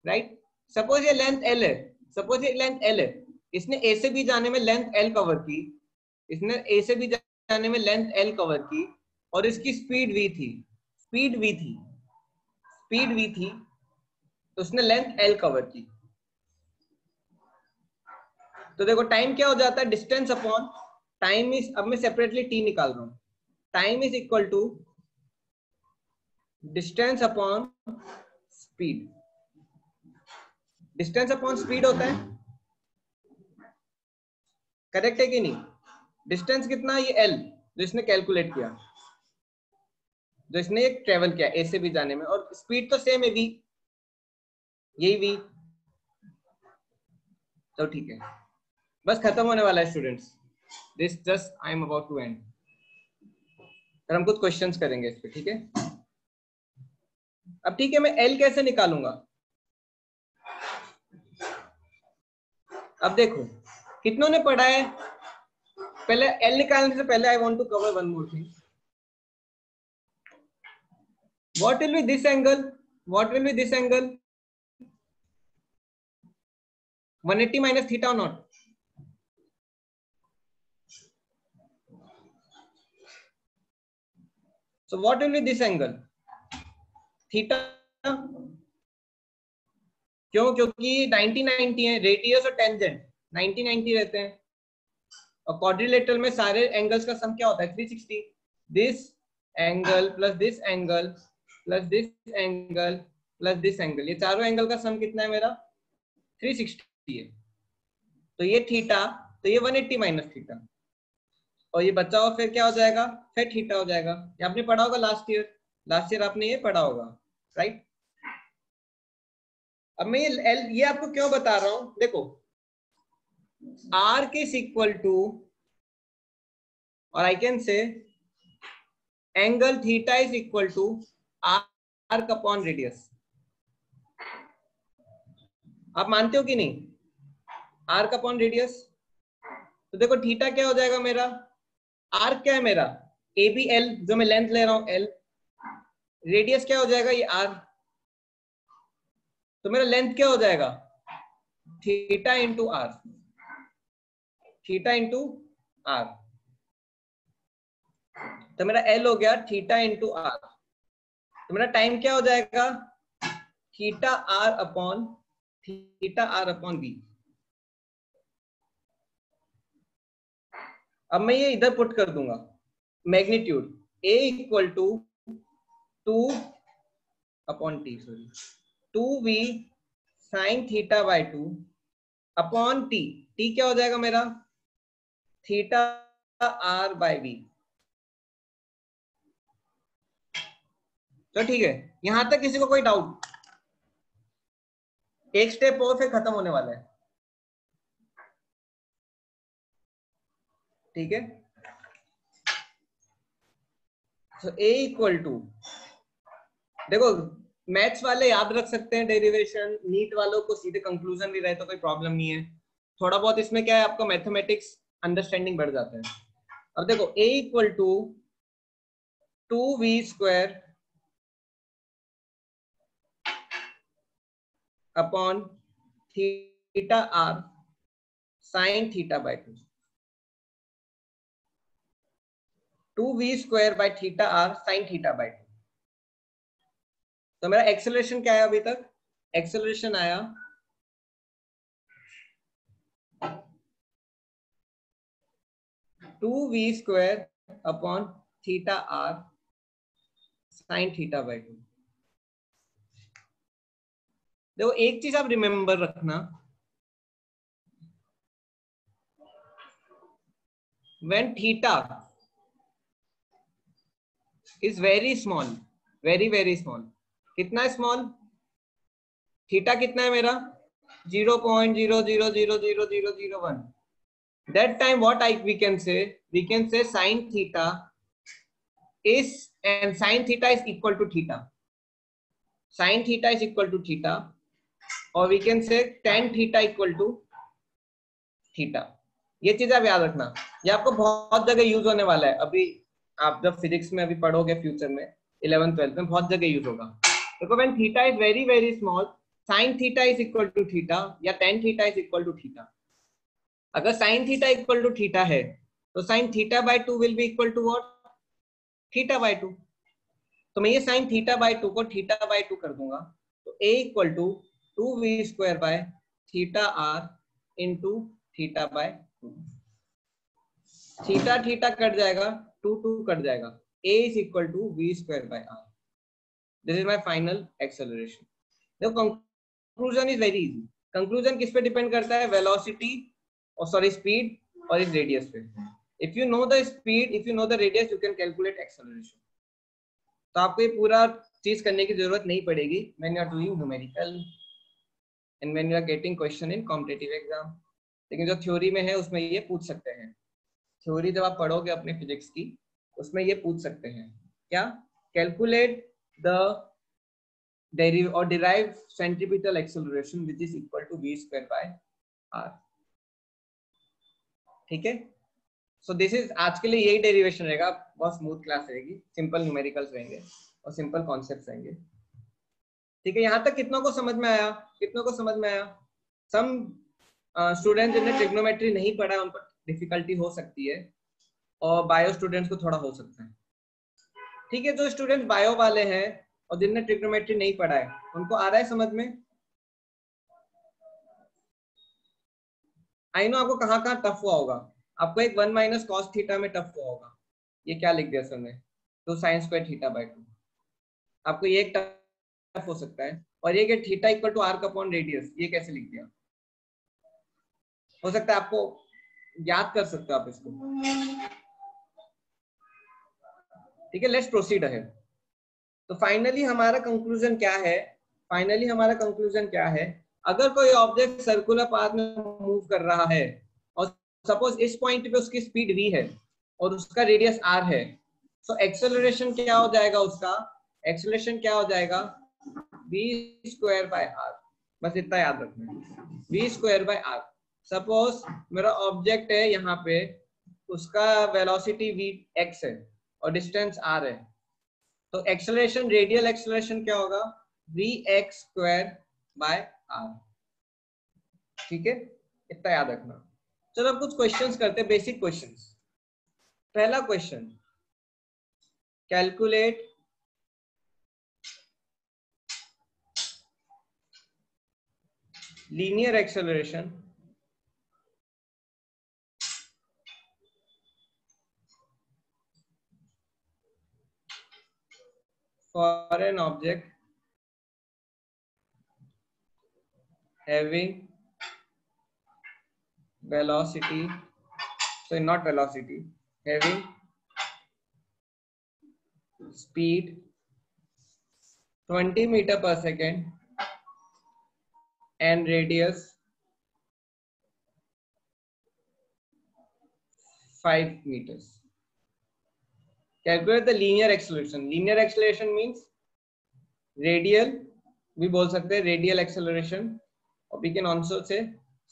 राइट. सपोज ये लेंथ l है. सपोज ये लेंथ l है. इसने a से b जाने में लेंथ l कवर की. इसने a से b जाने में लेंथ l कवर की और इसकी स्पीड v थी. तो उसने लेंथ l कवर की. तो देखो टाइम क्या हो जाता है? डिस्टेंस अपॉन टाइम इज, अब मैं सेपरेटली t निकाल रहा हूं. Time is equal to distance upon speed. Distance upon speed होता है, करेक्ट है कि नहीं? डिस्टेंस कितना? ये l जो इसने कैलकुलेट किया, जो इसने ट्रेवल किया a से b जाने में, और स्पीड तो सेम है v, यही v. तो ठीक है, बस खत्म होने वाला है students. This just I am about to end. फिर हम कुछ क्वेश्चंस करेंगे इस पे, ठीक है? अब ठीक है, मैं l कैसे निकालूंगा? अब देखो कितनों ने पढ़ा है? पहले l निकालने से पहले I want to cover one more thing. What will be this angle? 180 minus theta or not? So what will be this angle? Theta. क्यों? क्योंकि 90-90 है, रेडियस और टेंजेंट 90-90 रहते हैं. और क्वाड्रिलेटरल में सारे एंगल्स का सम क्या होता है? 360. This angle plus this angle plus this angle plus this angle, ये चारों एंगल का सम कितना है मेरा? 360 है. तो ये थीटा, तो ये 180 माइनस थीटा, और ये बचा हुआ फिर क्या हो जाएगा? फिर थीटा हो जाएगा. ये आपने पढ़ा होगा लास्ट ईयर आपने ये पढ़ा होगा, राइट? अब मैं ये आपको क्यों बता रहा हूं? देखो r is equal to, और I can say angle theta is equal to r upon radius. आप मानते हो कि नहीं? r का अपॉन रेडियस. तो देखो थीटा क्या हो जाएगा मेरा? r क्या है मेरा? ए बी एल, जो मैं लेंथ ले रहा हूं l. रेडियस क्या हो जाएगा? ये r. तो मेरा लेंथ क्या हो जाएगा? Theta into r. Theta into r. तो मेरा l हो गया थीटा इंटू r. तो मेरा टाइम क्या हो जाएगा? Theta r upon b. अब मैं ये इधर पुट कर दूंगा. Magnitude a equal to 2 upon t, 2v sine theta by 2 upon t. t क्या हो जाएगा मेरा? Theta r by b. तो ठीक है, यहां तक किसी को कोई डाउट? एक स्टेप और फिर खत्म होने वाला है, ठीक है? तो a इक्वल टू, देखो मैथ्स वाले याद रख सकते हैं डेरिवेशन, नीट वालों को सीधे कंक्लूजन भी रहे तो कोई प्रॉब्लम नहीं है। थोड़ा बहुत इसमें क्या है, आपका मैथमेटिक्स अंडरस्टैंडिंग बढ़ जाता है। अब देखो a equal to 2v² upon theta r sine theta by 2, 2v² by theta r sine theta by 2। तो मेरा एक्सेलरेशन क्या है अभी तक? एक्सेलरेशन आया 2v² upon theta r sine theta by 2। देखो एक चीज आप रिमेंबर रखना, when theta is very small, very small, कितना स्मॉल? थीटा कितना है मेरा? 0.000001। that time what we can say sin theta is, and sin theta is equal to theta, sin theta is equal to theta, or we can say tan theta equal to theta. ये चीज आप याद रखना, ये आपको बहुत जगह use होने वाला है। अभी आप जब फिजिक्स में अभी पढ़ोगे फ्यूचर में 11th 12th में बहुत जगह यूज होगा। देखो when theta is very small, sin theta is equal to theta या tan theta is equal to theta. अगर sin theta equal to theta है तो sin theta by 2 will be equal to what? Theta by 2। तो मैं ये sin theta by 2 को theta by 2 कर दूंगा, तो a equal to 2v² by theta r into theta by 2। Theta theta cut जाएगा, 2 2 कट जाएगा, a is equal to v² by r। This is my final acceleration. देखो conclusion is very easy. Conclusion किस पे depend करता है? Velocity और sorry speed और इस रेडियस पे। If you know the speed, if you know the radius, you can calculate acceleration. तो आपको ये पूरा चीज करने की जरूरत नहीं पड़ेगी when you are doing numerical and when you are getting question in competitive exam. लेकिन जो थ्योरी में है उसमें ये पूछ सकते हैं। थ्योरी जब आप पढ़ोगे अपने फिजिक्स की, उसमें ये पूछ सकते हैं क्या? Calculate the derive centripetal acceleration which is equal to v² by r। ठीक है, सो दिस इज आज के लिए यही डेरिवेशन रहेगा। बहुत स्मूथ क्लास रहेगी, सिंपल न्यूमेरिकल्स रहेंगे और सिंपल कॉन्सेप्ट्स रहेंगे। ठीक है, यहाँ तक कितनों को समझ में आया? कितनों को समझ में आया? सम स्टूडेंट जिन्हें ट्रिग्नोमेट्री नहीं पढ़ा उन पर डिफिकल्टी हो सकती है, और बायो स्टूडेंट्स को थोड़ा हो सकता है। ठीक है, जो स्टूडेंट बायो वाले हैं और जिनने ट्रिग्नोमेट्री नहीं पढ़ा है, उनको आ रहा है समझ में? आई नो आपको कहाँ कहाँ टफ हुआ होगा। आपको एक 1 माइनस कॉस थीटा में टफ हुआ होगा। ये क्या लिख दिया सर ने? 2 साइन स्क्वायर थीटा बाय 2। आपको ये एक टफ हो सकता है। और ये कि theta equal to arc upon radius, ये कैसे लिख दिया? हो सकता है आपको याद कर सकते हो आप इसको। ठीक है, लेट्स प्रोसीड अहेड। तो फाइनली हमारा कंक्लूजन क्या है? फाइनली हमारा कंक्लूजन क्या है? अगर कोई ऑब्जेक्ट सर्कुलर पाथ में मूव कर रहा है और सपोज इस पॉइंट पे उसकी स्पीड v है और उसका रेडियस r है, तो एक्सेलरेशन क्या हो जाएगा? उसका एक्सेलरेशन क्या हो जाएगा? v² by r। बस इतना याद रखना है, v² बाय r। सपोज मेरा ऑब्जेक्ट है यहाँ पे, उसका वेलोसिटी vx है और डिस्टेंस r है, तो एक्सेलरेशन, रेडियल एक्सेलरेशन क्या होगा? vx² bye r। ठीक है, इतना याद रखना। चलो अब कुछ क्वेश्चंस करते हैं, बेसिक क्वेश्चंस। पहला question, calculate linear acceleration for an object having velocity, so not velocity, having speed 20 meter per second and radius 5 meters. Calculate the linear acceleration. Linear acceleration means radial भी बोल सकते हैं, radial acceleration, और we can also say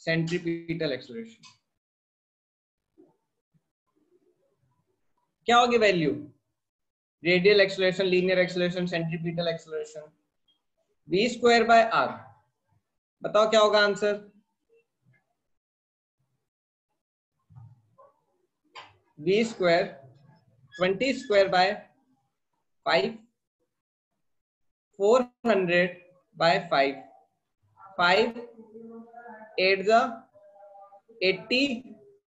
centripetal acceleration. क्या होगी value? Radial acceleration, linear acceleration, centripetal acceleration, v square by r। बताओ क्या होगा answer? v square 20 square by 5, 400 by 5, 5 8 the 80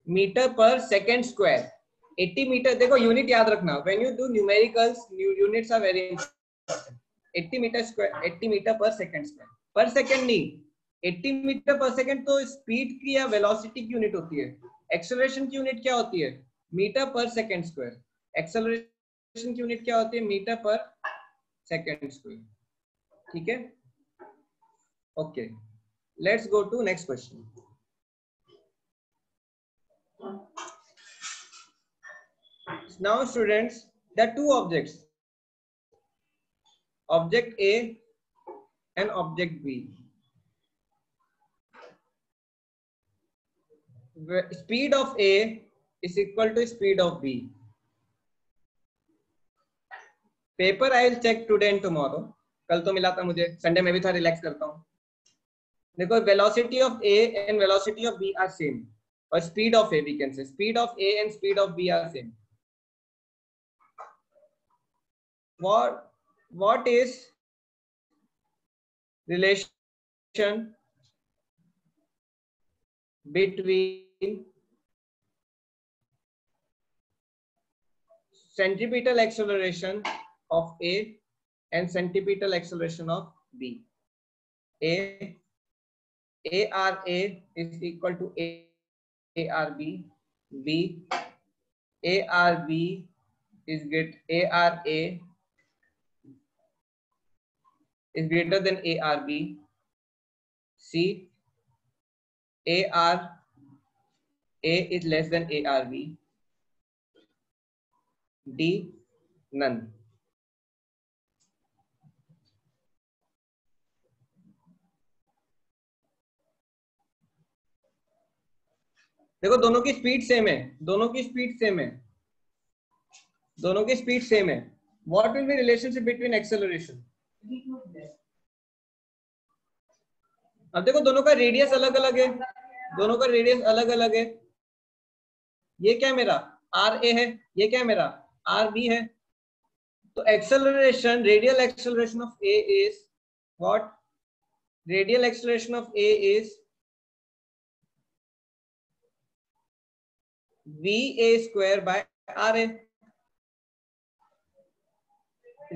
metre per second square. 80 metre, देखो unit याद रखना, when you do numericals units are very important. 80 metre square, 80 metre per second square, पर second नहीं, 80 metre per second तो speed की या velocity की unit होती है। एक्सेलरेशन की यूनिट क्या होती है? Metre per second square. Acceleration की यूनिट क्या होती है? Metre per second square. ठीक है, okay, let's go to next question. Now students, there are two objects, object A and object B. Speed of A is equal to speed of B. Paper I will check today and tomorrow. कल तो मिला था मुझे, Sunday में भी था, relax करता हूँ। देखो, velocity of A and velocity of B are same, or speed of A, we can say speed of A and speed of B are same. What is relation between centripetal acceleration of A and centripetal acceleration of B? ARA is equal to ARB. B, ARB is ARA is greater than ARB. C, ARA is less than ARB. D, none. देखो, दोनों की speed same है, दोनों की speed same है, दोनों की speed same है। What will B relationship between acceleration? अब देखो, दोनों का रेडियस अलग अलग है, दोनों का रेडियस अलग अलग है। ये क्या मेरा आर ए है, ये क्या मेरा आर बी है। तो acceleration, radial acceleration of A is what? Radial acceleration of A is VA square by RA.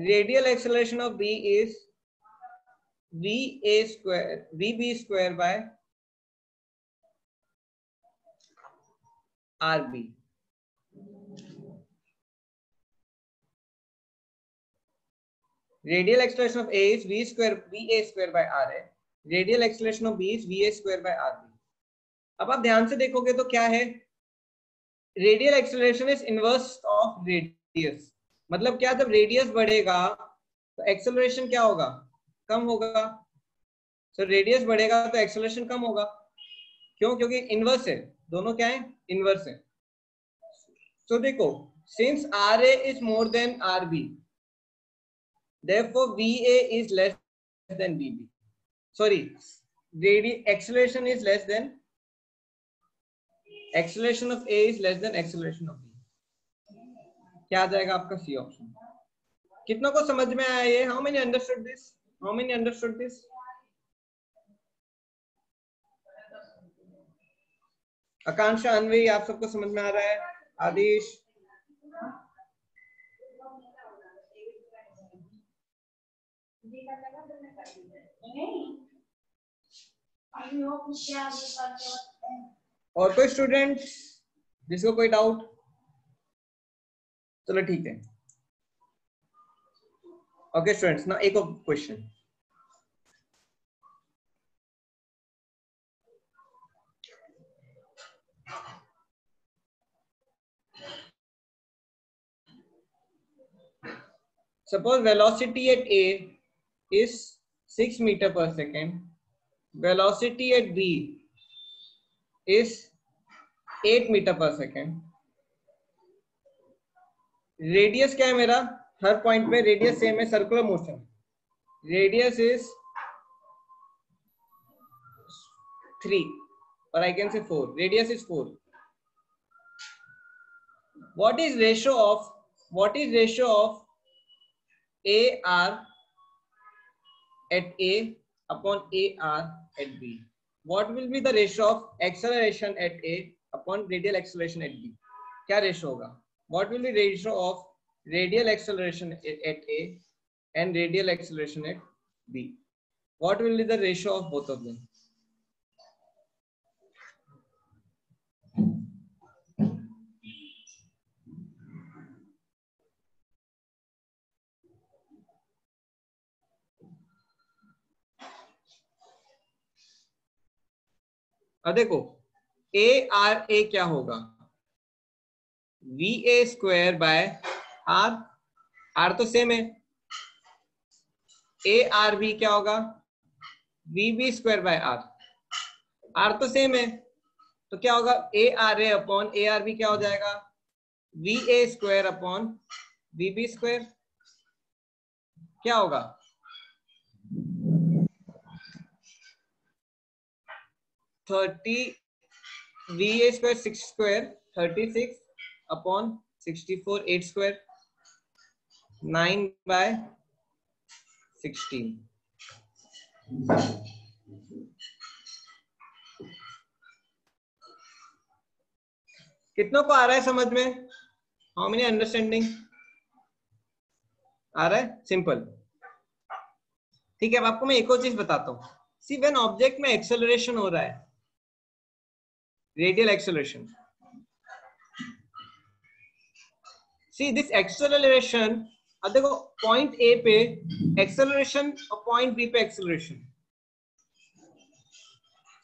Radial acceleration of B is VB square by RB. Radial acceleration of A is VA square by RA. Radial acceleration of B is VA square by RB. अब आप ध्यान से देखोगे तो क्या है? Radial acceleration is inverse of radius. मतलब क्या, जब रेडियस बढ़ेगा तो एक्सेलरेशन क्या होगा? कम होगा। सो रेडियस बढ़ेगा तो एक्सेलरेशन कम होगा। क्यों? क्योंकि इनवर्स है, दोनों क्या है? इनवर्स है। सो देखो, since RA is more than RB, therefore VA is less than VB. Sorry, acceleration is less than, acceleration of A is less than acceleration of B. क्या आ जाएगा आपका? C option. कितना को समझ में आया ये? How many understood this? How many understood this? Akanksha, Anvi, आप सबको समझ में आ रहा है? आदिश, और कोई स्टूडेंट जिसको कोई डाउट? चलो ठीक है। ओके स्टूडेंट्स, ना एक और question. Suppose velocity at A is 6 meter per second, velocity at B is 8 meter per second, radius क्या है मेरा, हर पॉइंट पे रेडियस सेम है, circular motion, radius is 3 or I can say 4, radius is 4. What is ratio of AR at A upon AR at B? What will be the ratio of acceleration at A upon radial acceleration at B? क्या ratio होगा? What will be ratio of radial acceleration at A and radial acceleration at B? What will be the ratio of both of them? देखो ARA क्या होगा, VA square by R तो same है, ARB क्या होगा, VB square by R तो same है, तो क्या होगा ARA अपॉन ARB क्या हो जाएगा, VA square upon VB square, क्या होगा 30 VA square 6 square 36 upon 64 8 square 9 by 16। कितनों को आ रहा है समझ में, हाउ मेनी अंडरस्टैंडिंग आ रहा है, सिंपल। ठीक है, अब आपको मैं एक और चीज बताता हूँ। सी व्हेन ऑब्जेक्ट में एक्सेलरेशन हो रहा है, radial acceleration, see this acceleration, अब देखो पॉइंट ए पे एक्सेलरेशन और पॉइंट बी पे एक्सेलरेशन।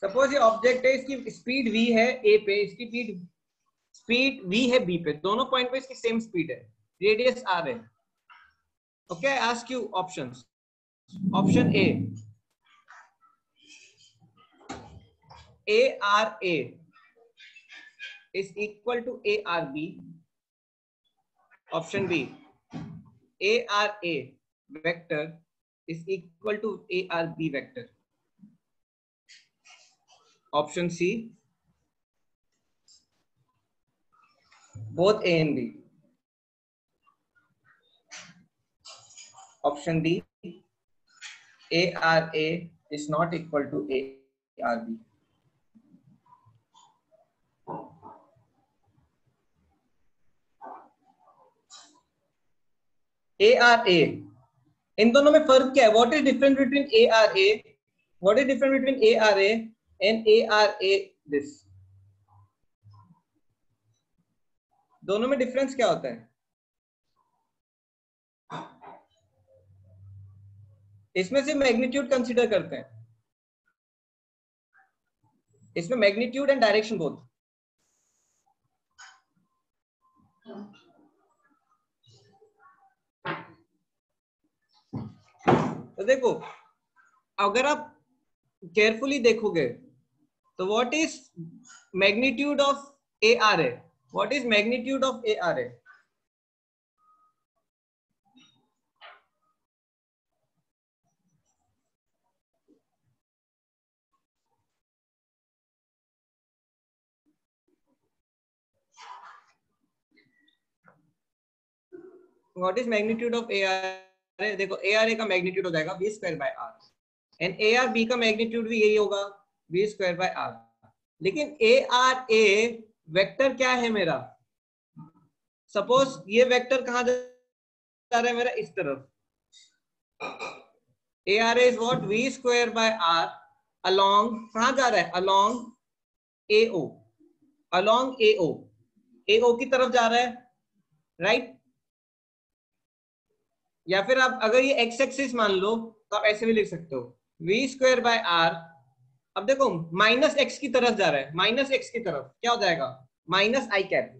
सपोज ये ऑब्जेक्ट है, इसकी स्पीड v है ए पे, इसकी स्पीड v है बी पे, दोनों पॉइंट पे इसकी सेम स्पीड है, रेडियस r है। Okay, I ask you options. Option A, ARA is equal to ARB. Option B, ARA vector is equal to ARB vector. Option C, both A and B. Option D, ARA is not equal to ARB. ARA, इन दोनों में फर्क क्या है? What is difference between ARA? What is difference between ARA and ARA this? दोनों में difference क्या होता है? इसमें से मैग्नीट्यूड कंसीडर करते हैं, इसमें मैग्नीट्यूड एंड डायरेक्शन बोथ। तो देखो, अगर आप केयरफुली देखोगे तो what is magnitude of ARA? What is magnitude of ARA? What is magnitude of ARA? देखो ARA का मैग्नीट्यूड हो जाएगा b square by r, and ARB का मैग्नीट्यूड भी यही होगा b स्क्वायर बाय r। लेकिन ARA वेक्टर क्या है मेरा? सपोज ये वेक्टर कहां जा रहा है मेरा, इस तरफ। ARA is what, v square by r along, कहां जा रहा है, अलोंग AO, अलोंग AO की तरफ जा रहा है, राइट? या फिर आप अगर ये x एक्सिस मान लो तो आप ऐसे भी लिख सकते हो v स्क्वायर बाय r। अब देखो माइनस x की तरफ जा रहा है, माइनस x की तरफ क्या हो जाएगा, माइनस i कैप,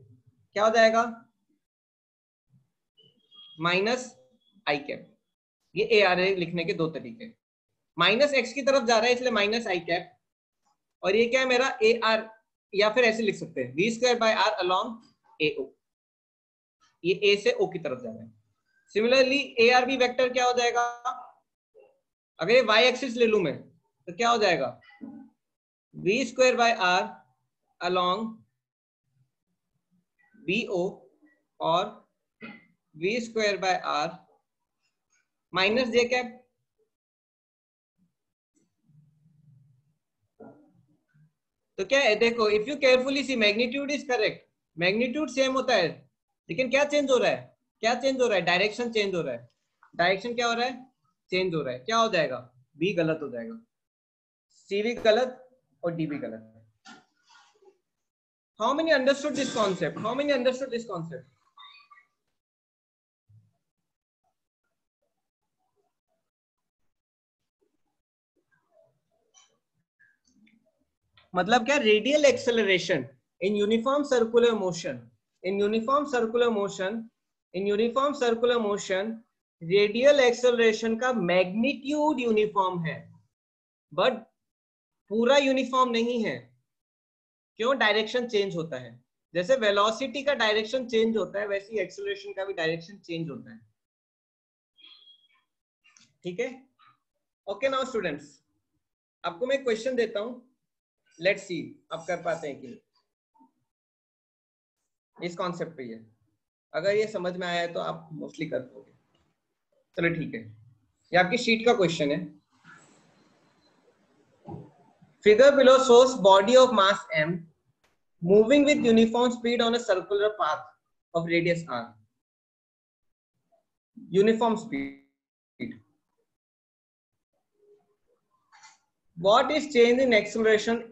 क्या हो जाएगा, माइनस i कैप। ये ए आर है लिखने के दो तरीके, माइनस एक्स की तरफ जा रहा है इसलिए माइनस आई कैप, और ये क्या है मेरा ए आर, या फिर ऐसे लिख सकते हैं v square by r along A O, ये ए से ओ की तरफ जा रहा है। Similarly A R B vector क्या हो जाएगा, अगर ये वाई एक्सिस ले लू मैं तो क्या हो जाएगा v square by r along B O और v square by r minus J cap. तो क्या है देखो, if you carefully see magnitude is correct, magnitude same होता है, लेकिन क्या चेंज हो रहा है, क्या चेंज हो रहा है, डायरेक्शन चेंज हो रहा है। डायरेक्शन क्या हो रहा है, चेंज हो रहा है। क्या हो जाएगा, बी गलत हो जाएगा, सी भी गलत और डी भी गलत। How many understood this concept, how many understood this concept? मतलब क्या, radial acceleration in uniform circular motion, in uniform circular motion, in uniform circular motion radial acceleration का मैग्नीट्यूड यूनिफॉर्म है, बट पूरा यूनिफॉर्म नहीं है। क्यों, डायरेक्शन चेंज होता है। जैसे वेलोसिटी का डायरेक्शन चेंज होता है, वैसे ही एक्सेलरेशन का भी डायरेक्शन चेंज होता है। ठीक है, ओके नाउ स्टूडेंट्स, आपको मैं क्वेश्चन देता हूं, लेट्स सी आप कर पाते हैं कि नहीं इस कॉन्सेप्ट पे। ये अगर ये समझ में आया है तो आप मोस्टली कर पाओगे। चलो ठीक है, ये आपकी शीट का क्वेश्चन है। Figure below shows body of mass m moving with uniform speed on a circular path of radius r. Uniform speed. What is change in acceleration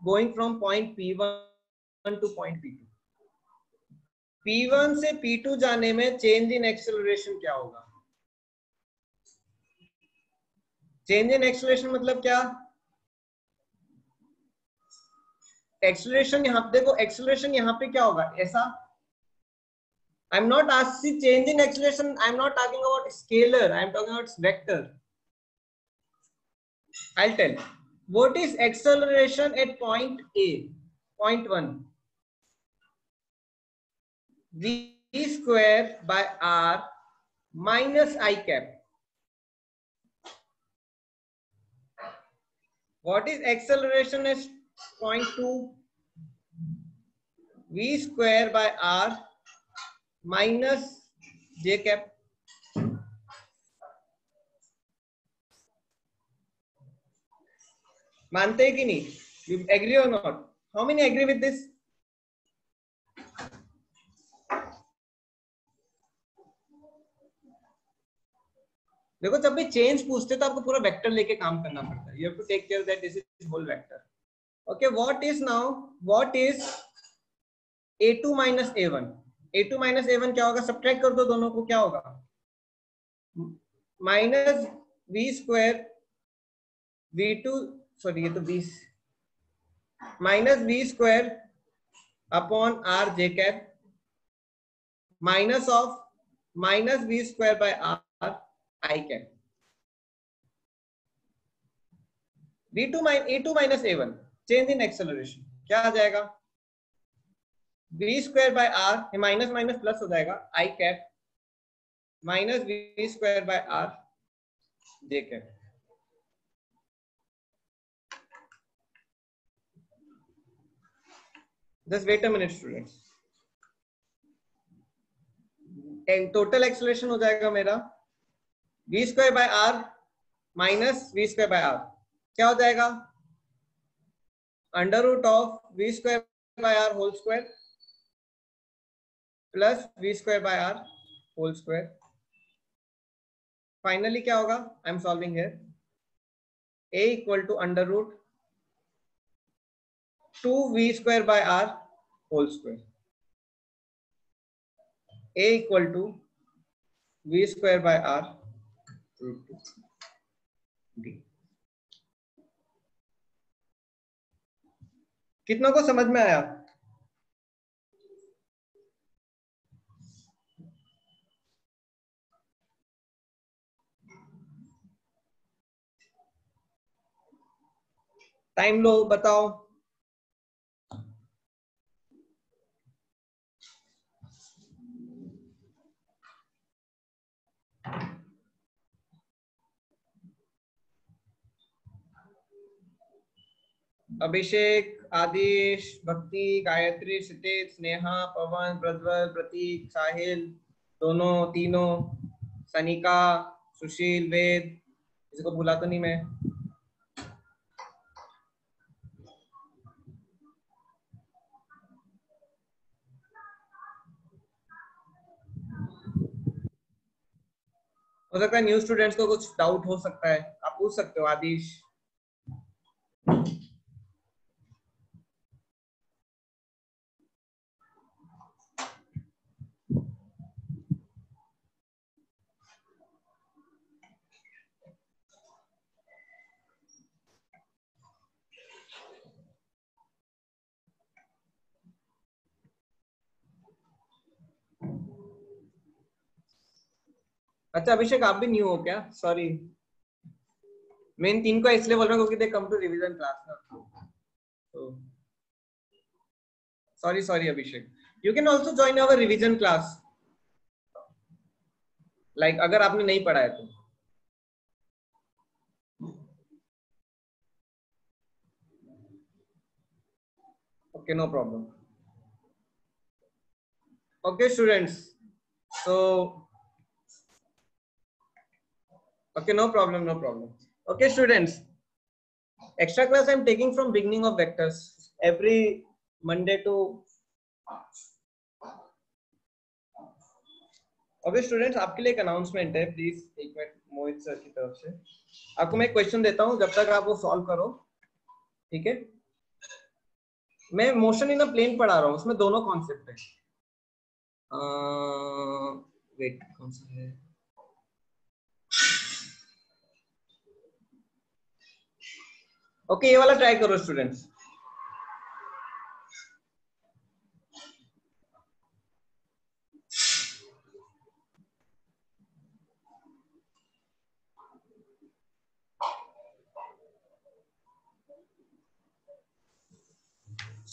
going from point p1 to point p2? p1 से p2 जाने में change in acceleration क्या होगा? Change in acceleration मतलब क्या, acceleration यहां पे देखो, एक्सेलरेशन यहां पे क्या होगा ऐसा। I'm not asking change in acceleration, I'm not talking about scalar, I'm talking about vector. I'll tell. What is acceleration at point A? Point 1. V square by R minus I cap. What is acceleration at point 2? V square by R minus J cap. मानते हैं कि नहीं? You agree or not? How many agree with this? देखो, जब भी change पूछते तो आपको पूरा वेक्टर लेके काम करना पड़ता है। You have to take care that this is whole vector. Okay, what is now? What is A2 minus A1? A2 minus A1 क्या होगा? सब्ट्रैक्ट कर दो दोनों को, क्या होगा? Minus V square V2, sorry ये तो 20, minus V square upon R J cap minus of minus V square by R I cap. A2 minus A1 change in acceleration क्या आ जाएगा? V square by R, minus minus plus हो जाएगा, I cap minus V square by R J cap. Just wait a minute students. Total acceleration हो जाएगा मेरा V square by R minus V square by R, क्या हो जाएगा? Under root of V square by R whole square plus V square by R whole square. Finally क्या होगा? I am solving here. A equal to under root 2V square by R whole square. A equal to V square by R root 2D। कितना को समझ में आया? Time लो, बताओ। अभिषेक, आदिश, भक्ति, गायत्री, क्षितिज, स्नेहा, पवन, प्रज्वल, प्रतीक, साहिल, दोनों तीनों, सनिका, सुशील, वेद, किसी को भूला तो नहीं मैं? हो सकता है न्यू स्टूडेंट्स को कुछ डाउट हो सकता है, आप पूछ सकते हो। आदिश, अच्छा अभिषेक आप भी न्यू हो क्या? सॉरी, मैं इन तीन को इसलिए बोल रहा हूँ क्योंकि they come to revision class ना, तो sorry sorry Abhishek. You can also join our revision class, like अगर आपने नहीं पढ़ा है तो। Okay, no problem. Okay students, so okay, no problem, no problem. Okay students, extra class I'm taking from beginning of vectors every Monday to okay students, आपके लिए एक announcement है, प्लीज एक मिनट मोहित सर की तरफ से। आपको मैं क्वेश्चन देता हूँ, जब तक आप वो सॉल्व करो, ठीक है? मैं मोशन इन अ प्लेन पढ़ा रहा हूँ, उसमें दोनों कॉन्सेप्ट है। वेट, कौन सा है? ओके, ये वाला ट्राई करो स्टूडेंट्स।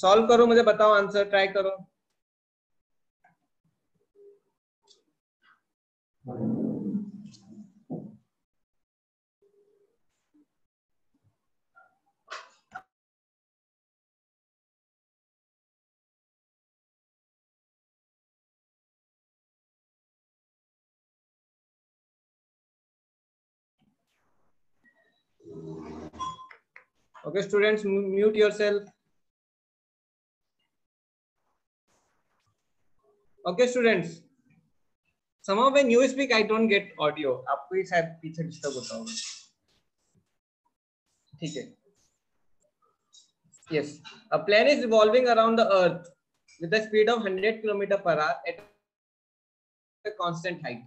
सॉल्व करो, मुझे बताओ आंसर, ट्राई करो। Okay students, mute yourself. Okay students, somehow when you speak I don't get audio, आपको ही शायद पीछे डिस्टर्ब होता होगा, ठीक है? Yes, a plane is revolving around the earth with a speed of 100 km/h at a constant height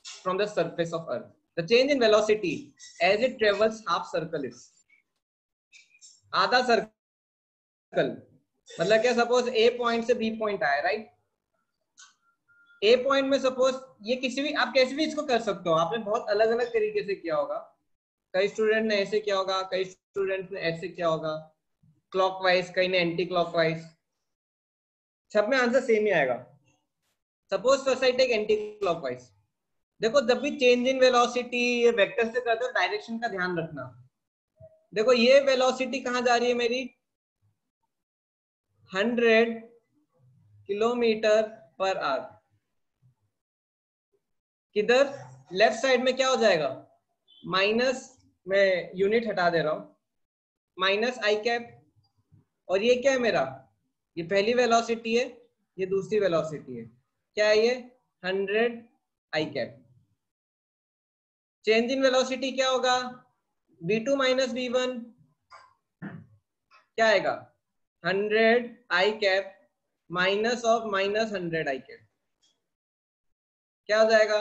from the surface of earth. The change in velocity as it travels half circle is, आधा circle मतलब क्या? Suppose ए point से B point आया, right? ए point में suppose ये किसी भी, आप कैसे भी इसको कर सकते हो, आपने बहुत अलग अलग तरीके से किया होगा। कई स्टूडेंट ने ऐसे किया होगा, कई स्टूडेंट ने ऐसे किया होगा, क्लॉकवाइज, कई ने एंटी क्लॉकवाइज, सब में आंसर सेम ही आएगा। Suppose first I take anti clockwise. देखो जब भी चेंज इन वेलोसिटी ये वेक्टर से करते हो, डायरेक्शन का ध्यान रखना। देखो ये वेलोसिटी कहाँ जा रही है मेरी? 100 km/h। किधर? लेफ्ट साइड में क्या हो जाएगा? माइनस, मैं यूनिट हटा दे रहा हूं, माइनस आई कैप। और ये क्या है मेरा? ये पहली वेलोसिटी है, ये दूसरी वेलोसिटी है। क्या है ये? 100 I cap. Change in velocity क्या होगा? v2 माइनस v1 क्या आएगा? 100 I cap minus of minus 100 I cap, क्या हो जाएगा?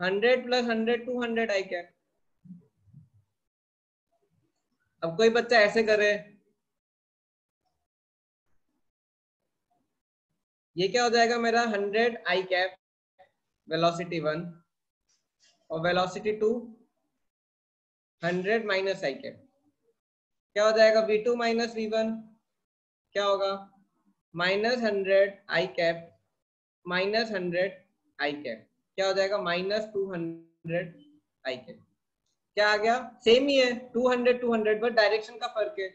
100 प्लस 100 200 आई कैप। अब कोई बच्चा ऐसे करे, ये क्या हो जाएगा मेरा? 100 आई कैप वेलोसिटी 1 और वेलोसिटी 2 100 माइनस आई कैप। क्या हो जाएगा v2 माइनस v1 क्या होगा -100 आई कैप -100 आई कैप क्या हो जाएगा -200 आई कैप। क्या आ गया सेम ही है 200 200 बट डायरेक्शन का फर्क है।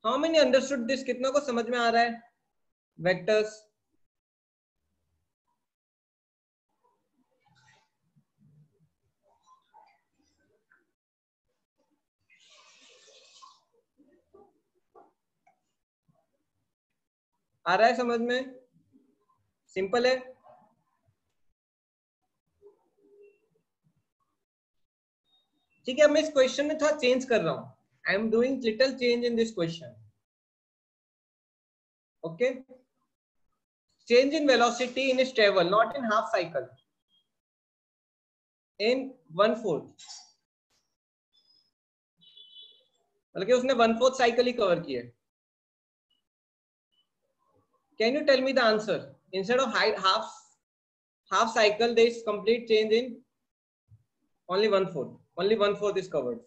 हाउ मेनी अंडरस्टूड दिस कितना को समझ में आ रहा है वेक्टर्स। आ रहा है समझ में सिंपल है। ठीक है मैं इस क्वेश्चन में थोड़ा चेंज कर रहा हूं I am doing little change in this question okay change in velocity in its travel not in half cycle in 1/4 बल्कि उसने 1/4 साइकिल ही कवर किया। Can you tell me the answer instead of half cycle there is complete change in only 1/4 is covered।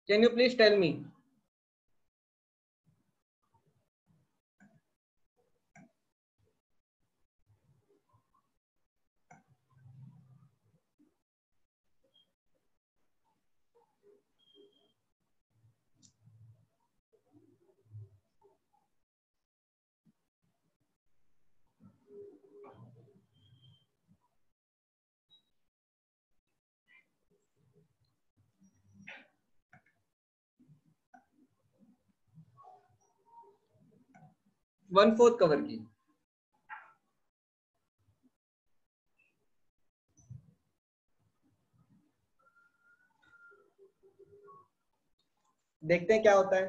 can you please tell me 1/4 cover की। देखते हैं क्या होता है।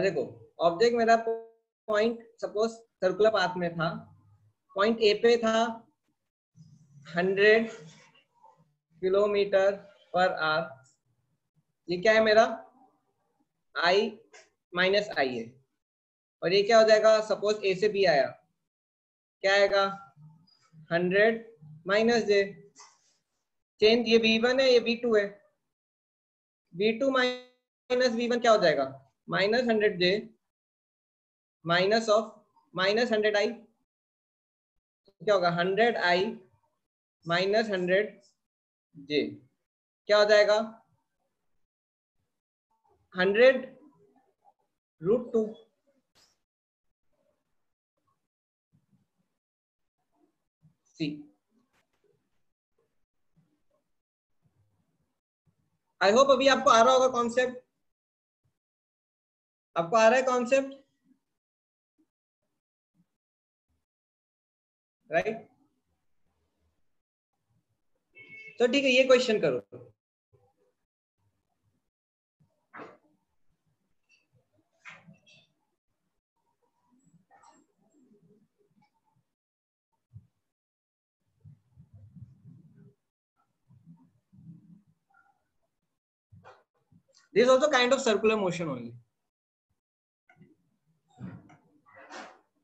देखो ऑब्जेक्ट मेरा पॉइंट सपोज सर्कुलर पाथ में था पॉइंट ए पे था 100 किलोमीटर पर आवर ये क्या है मेरा i माइनस आई है और ये क्या हो जाएगा सपोज ए से बी आया क्या आएगा 100 माइनस जे चेंज ये v1 है ये v2 है v2 माइनस v1 क्या हो जाएगा -100 j माइनस ऑफ -100 i क्या होगा 100 i माइनस 100 j क्या हो जाएगा 100√2 सी। आई होप अभी आपको आ रहा होगा कॉन्सेप्ट आपको आ रहा है कॉन्सेप्ट राइट। तो ठीक है ये क्वेश्चन करो this also kind of circular motion only.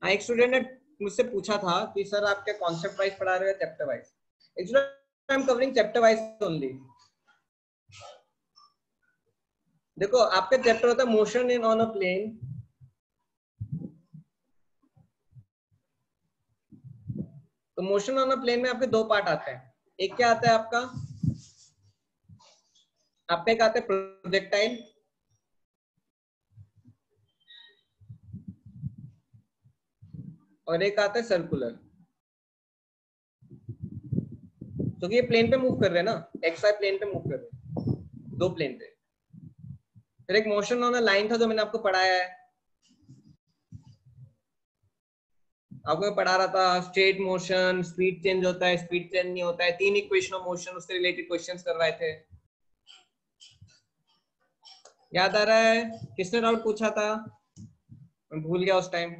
एक स्टूडेंट ने मुझसे पूछा था कि सर आप क्या कॉन्सेप्ट वाइज पढ़ा रहे हो chapter wise. Actually I am covering chapter wise only. देखो आपका चैप्टर होता है motion in on a plane तो मोशन ऑन अ प्लेन में आपके दो पार्ट आते हैं एक क्या आता है आपका एक आता है प्रोजेक्टाइल और एक आता है सर्कुलर। तो ये प्लेन पे मूव कर रहे हैं ना एक्स वाई प्लेन पे मूव कर रहे हैं दो प्लेन पे। फिर एक मोशन ऑन अ लाइन था जो मैंने आपको पढ़ाया है आपको मैं पढ़ा रहा था स्ट्रेट मोशन स्पीड चेंज होता है स्पीड चेंज नहीं होता है 3 इक्वेशन ऑफ मोशन उससे रिलेटेड क्वेश्चंस करवाए थे। याद आ रहा है किसने डाउट पूछा था मैं भूल गया उस टाइम।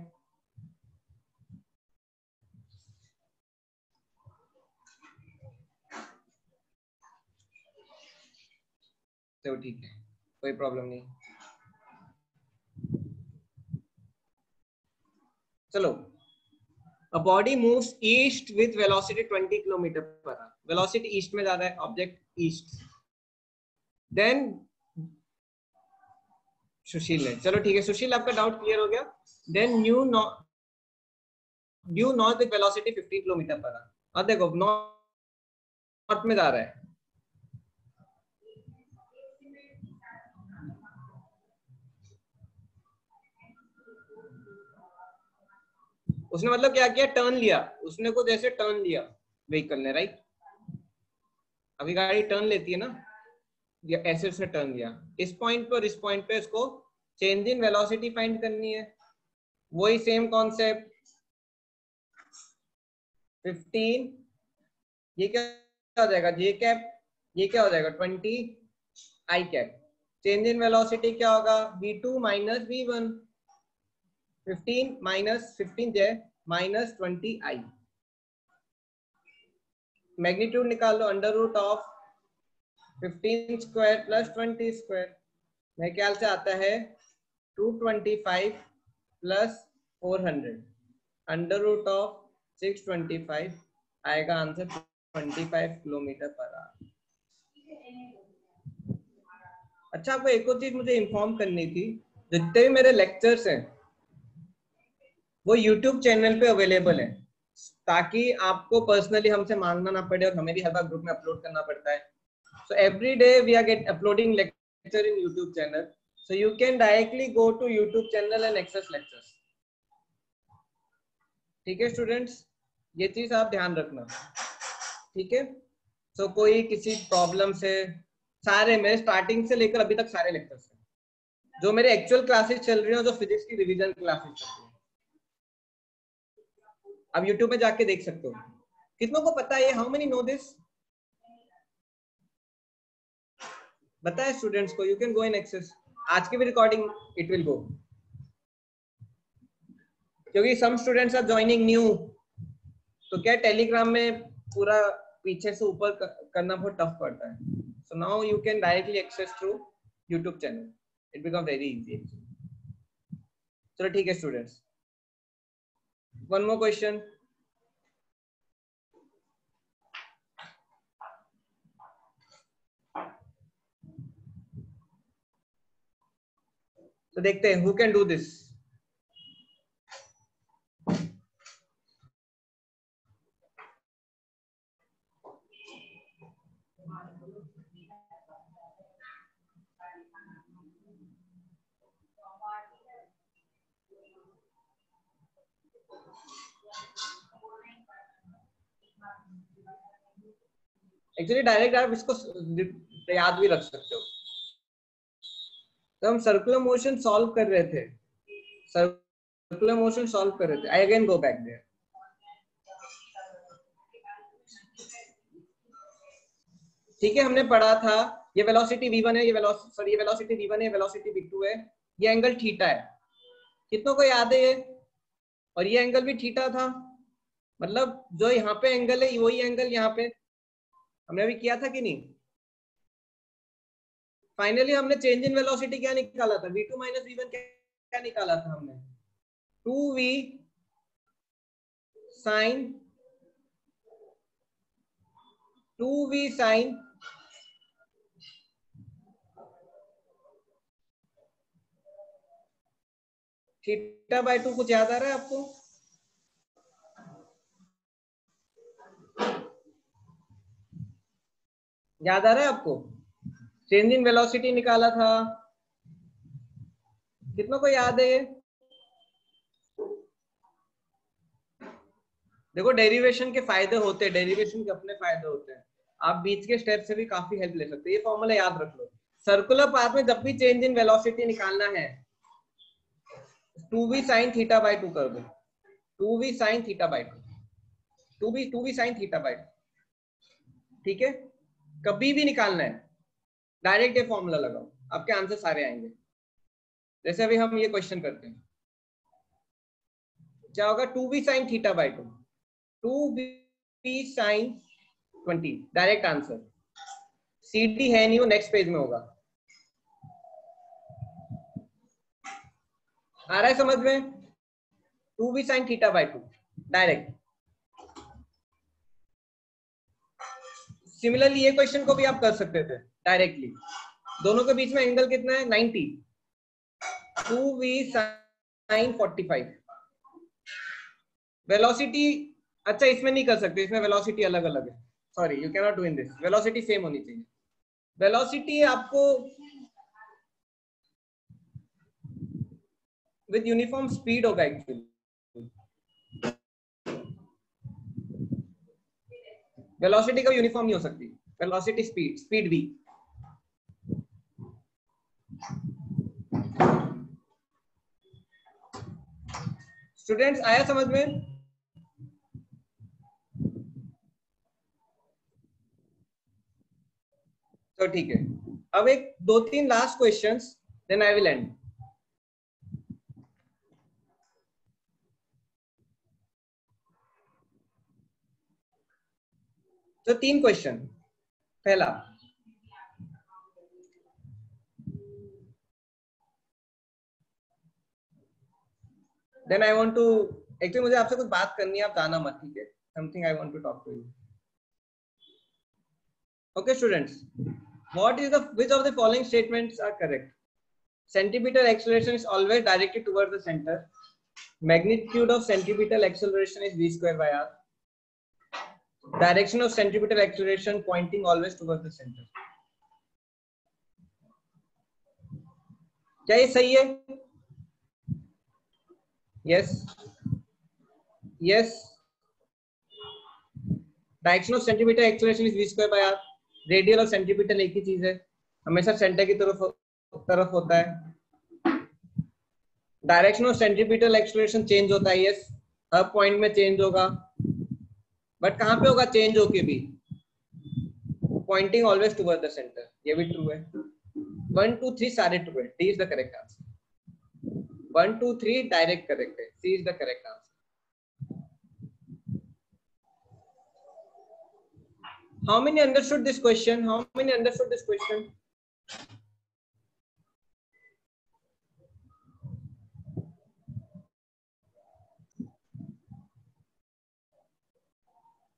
तो ठीक है कोई प्रॉब्लम नहीं। चलो A body moves east with velocity 20 km per hour. Velocity east में जा रहा है, object east. Then सुशील है, चलो ठीक है सुशील, आपका डाउट क्लियर हो गया. Then new north with velocity 15 km per hour. अब देखो नॉर्थ में जा रहा है, उसने मतलब क्या किया, टर्न लिया, उसने को जैसे टर्न लिया व्हीकल ने, राइट. अभी गाड़ी टर्न लेती है ना, ऐसे उसने टर्न लिया. इस पॉइंट पर इस पॉइंट पे इसको चेंज इन वेलोसिटी फाइंड करनी है. वही सेम कॉन्सेप्ट. 15, ये क्या हो जाएगा जे कैप, ये क्या हो जाएगा 20 I cap. Change in velocity क्या होगा, v2 minus v1. 15 minus 15 J minus 20 I. Magnitude निकाल लो, under root of 15 square plus 20 square. मेरे ख्याल से आता है 225 प्लस 400. अंडर रूट ऑफ 625 आएगा आंसर 25 किलोमीटर पर आवर. अच्छा, आपको एक और चीज मुझे इन्फॉर्म करनी थी. जितने भी मेरे लेक्चर्स हैं वो YouTube चैनल पे अवेलेबल है, ताकि आपको पर्सनली हमसे मांगना ना पड़े और हमें भी हर बार ग्रुप में अपलोड करना पड़ता है. So every day we are uploading lecture in YouTube channel, so you can directly go to YouTube channel and access lectures. ठीक है स्टूडेंट्स, ये चीज आप ध्यान रखना, ठीक है. सो कोई किसी प्रॉब्लम से, सारे मेरे स्टार्टिंग से लेकर अभी तक सारे लेक्चर्स हैं, जो मेरे एक्चुअल क्लासेस चल रही हैं, जो फिजिक्स की रिवीजन क्लासेस चल रही हैं, आप YouTube में जाके देख सकते हो. कितनों को पता है, हाउ मेनी नो दिस? बताए स्टूडेंट्स को, you can go in access. आज की भी रिकॉर्डिंग इट विल गो, क्योंकि some students are joining new, तो क्या टेलीग्राम में पूरा पीछे से ऊपर करना बहुत टफ पड़ता है. So now you can directly access through YouTube channel, it become very easy. चलो ठीक है स्टूडेंट्स, वन मोर क्वेश्चन. तो देखते हैं who can do this. Actually direct आप इसको याद भी रख सकते हो. तो हम सर्कुलर मोशन सॉल्व कर रहे थे, सर्कुलर मोशन सॉल्व कर रहे थे. I again go back there. ठीक है, हमने पढ़ा था ये वेलोसिटी v1 है, ये वेलोसिटी v1 है, वेलोसिटी v2 है, ये एंगल थीटा है. कितनों को याद है ये? और ये एंगल भी थीटा था, मतलब जो यहाँ पे एंगल है वही एंगल यहाँ पे हमने अभी किया था कि नहीं. फाइनली हमने चेंज इन वेलोसिटी क्या निकाला था, v2 माइनस v1 क्या निकाला था हमने, 2v साइन थीटा बाय 2. कुछ याद आ रहा है आपको? याद आ रहा है आपको? चेंज इन वेलोसिटी निकाला था, कितनों को याद है ये? देखो डेरिवेशन के फायदे होते हैं, डेरिवेशन के अपने फायदे होते हैं. आप बीच के स्टेप से भी काफी हेल्प ले सकते हो. ये फॉर्मूला याद रख लो. सर्कुलर पाथ में जब भी चेंज इन वेलोसिटी निकालना है, 2v sin थीटा बाय 2 कर दो. 2v sin theta by 2, 2v sin theta by 2. ठीक है, कभी भी निकालना है डायरेक्ट ये फॉर्मूला लगाओ, आपके आंसर सारे आएंगे. जैसे अभी हम ये क्वेश्चन करते हैं, क्या होगा, 2v sin theta by 2, 2v sin 20, direct answer. CD है नहीं, वो नेक्स्ट पेज में होगा. आ रहा है समझ में? 2v sin theta by 2. Direct. Similarly ये क्वेश्चन को भी आप कर सकते थे डायरेक्टली। दोनों के बीच में एंगल कितना है 90, 2v sin 45। वेलोसिटी अच्छा इसमें नहीं कर सकते, इसमें वेलोसिटी अलग अलग है, sorry you can not do in this, velocity same होनी चाहिए। वेलोसिटी आपको विद यूनिफॉर्म स्पीड होगा एक्चुअली, वेलोसिटी का यूनिफॉर्म नहीं हो सकती, velocity speed, speed v। Students आया समझ में? तो ठीक है, अब एक 2-3 last questions, then I will end. तो 3 क्वेश्चन। पहला, then I want to, actually मुझे आपसे कुछ बात करनी है, आप जाना मत, ठीक है? Something I want to talk to you. Okay students, what is the, which of the following statements are correct? Centripetal acceleration is always directed towards the center. Magnitude of centripetal acceleration is v square by r. Direction of centripetal acceleration pointing always towards the center. क्या ये सही है? Yes. Yes. Direction of centripetal acceleration is v square by r. Radial और centripetal एक ही चीज है, हमेशा centre की तरफ होता है। Direction of centripetal acceleration change होता है, यस, हर पॉइंट में चेंज होगा, बट कहां पे होगा चेंज होके भी? Pointing always toward the centre, ये भी ट्रू है। 1 2 3 सारे ट्रू है, D is the correct answer. 1 2 3 direct correct है, C is the correct answer. How many understood this question? How many understood this question?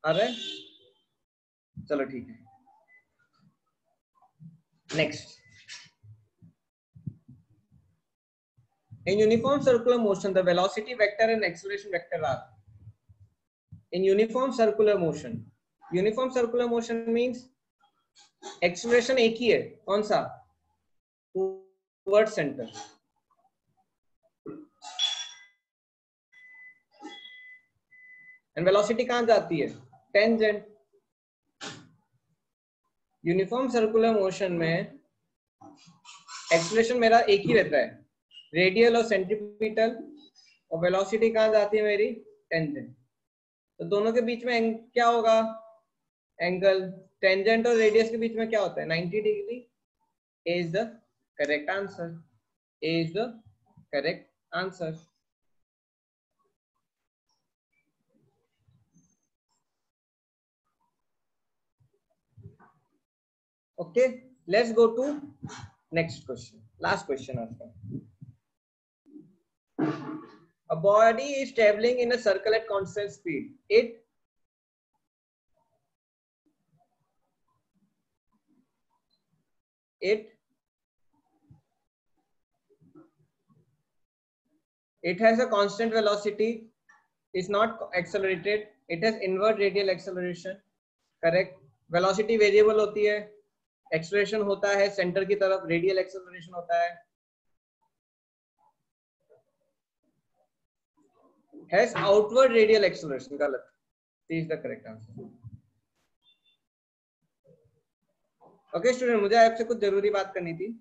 आ रहा है? चलो ठीक है। Next. In uniform circular motion, the velocity vector and acceleration vector are. In uniform circular motion. Uniform circular motion means acceleration एक ही है, कौन सा? Towards center. And velocity कहाँ जाती है? Tangent. यूनिफॉर्म सर्कुलर मोशन में एक्सेलरेशन मेरा एक ही रहता है, रेडियल और सेंट्रीपिटल, और वेलोसिटी कहाँ जाती है मेरी? टेंजेंट। तो दोनों के बीच में क्या होगा? एंगल। टेंजेंट और रेडियस के बीच में क्या होता है? 90 degree. A is the correct answer. A is the correct answer. Okay, let's go to next question. Last question also. A body is traveling in a circle at constant speed. It has a constant velocity, is not accelerated, it has inward radial acceleration. Correct. Velocity variable होती है, acceleration होता है centre की तरफ, radial acceleration होता है। Has outward radial acceleration, गलत। This is the correct answer. Okay student, मुझे आपसे कुछ जरूरी बात करनी थी।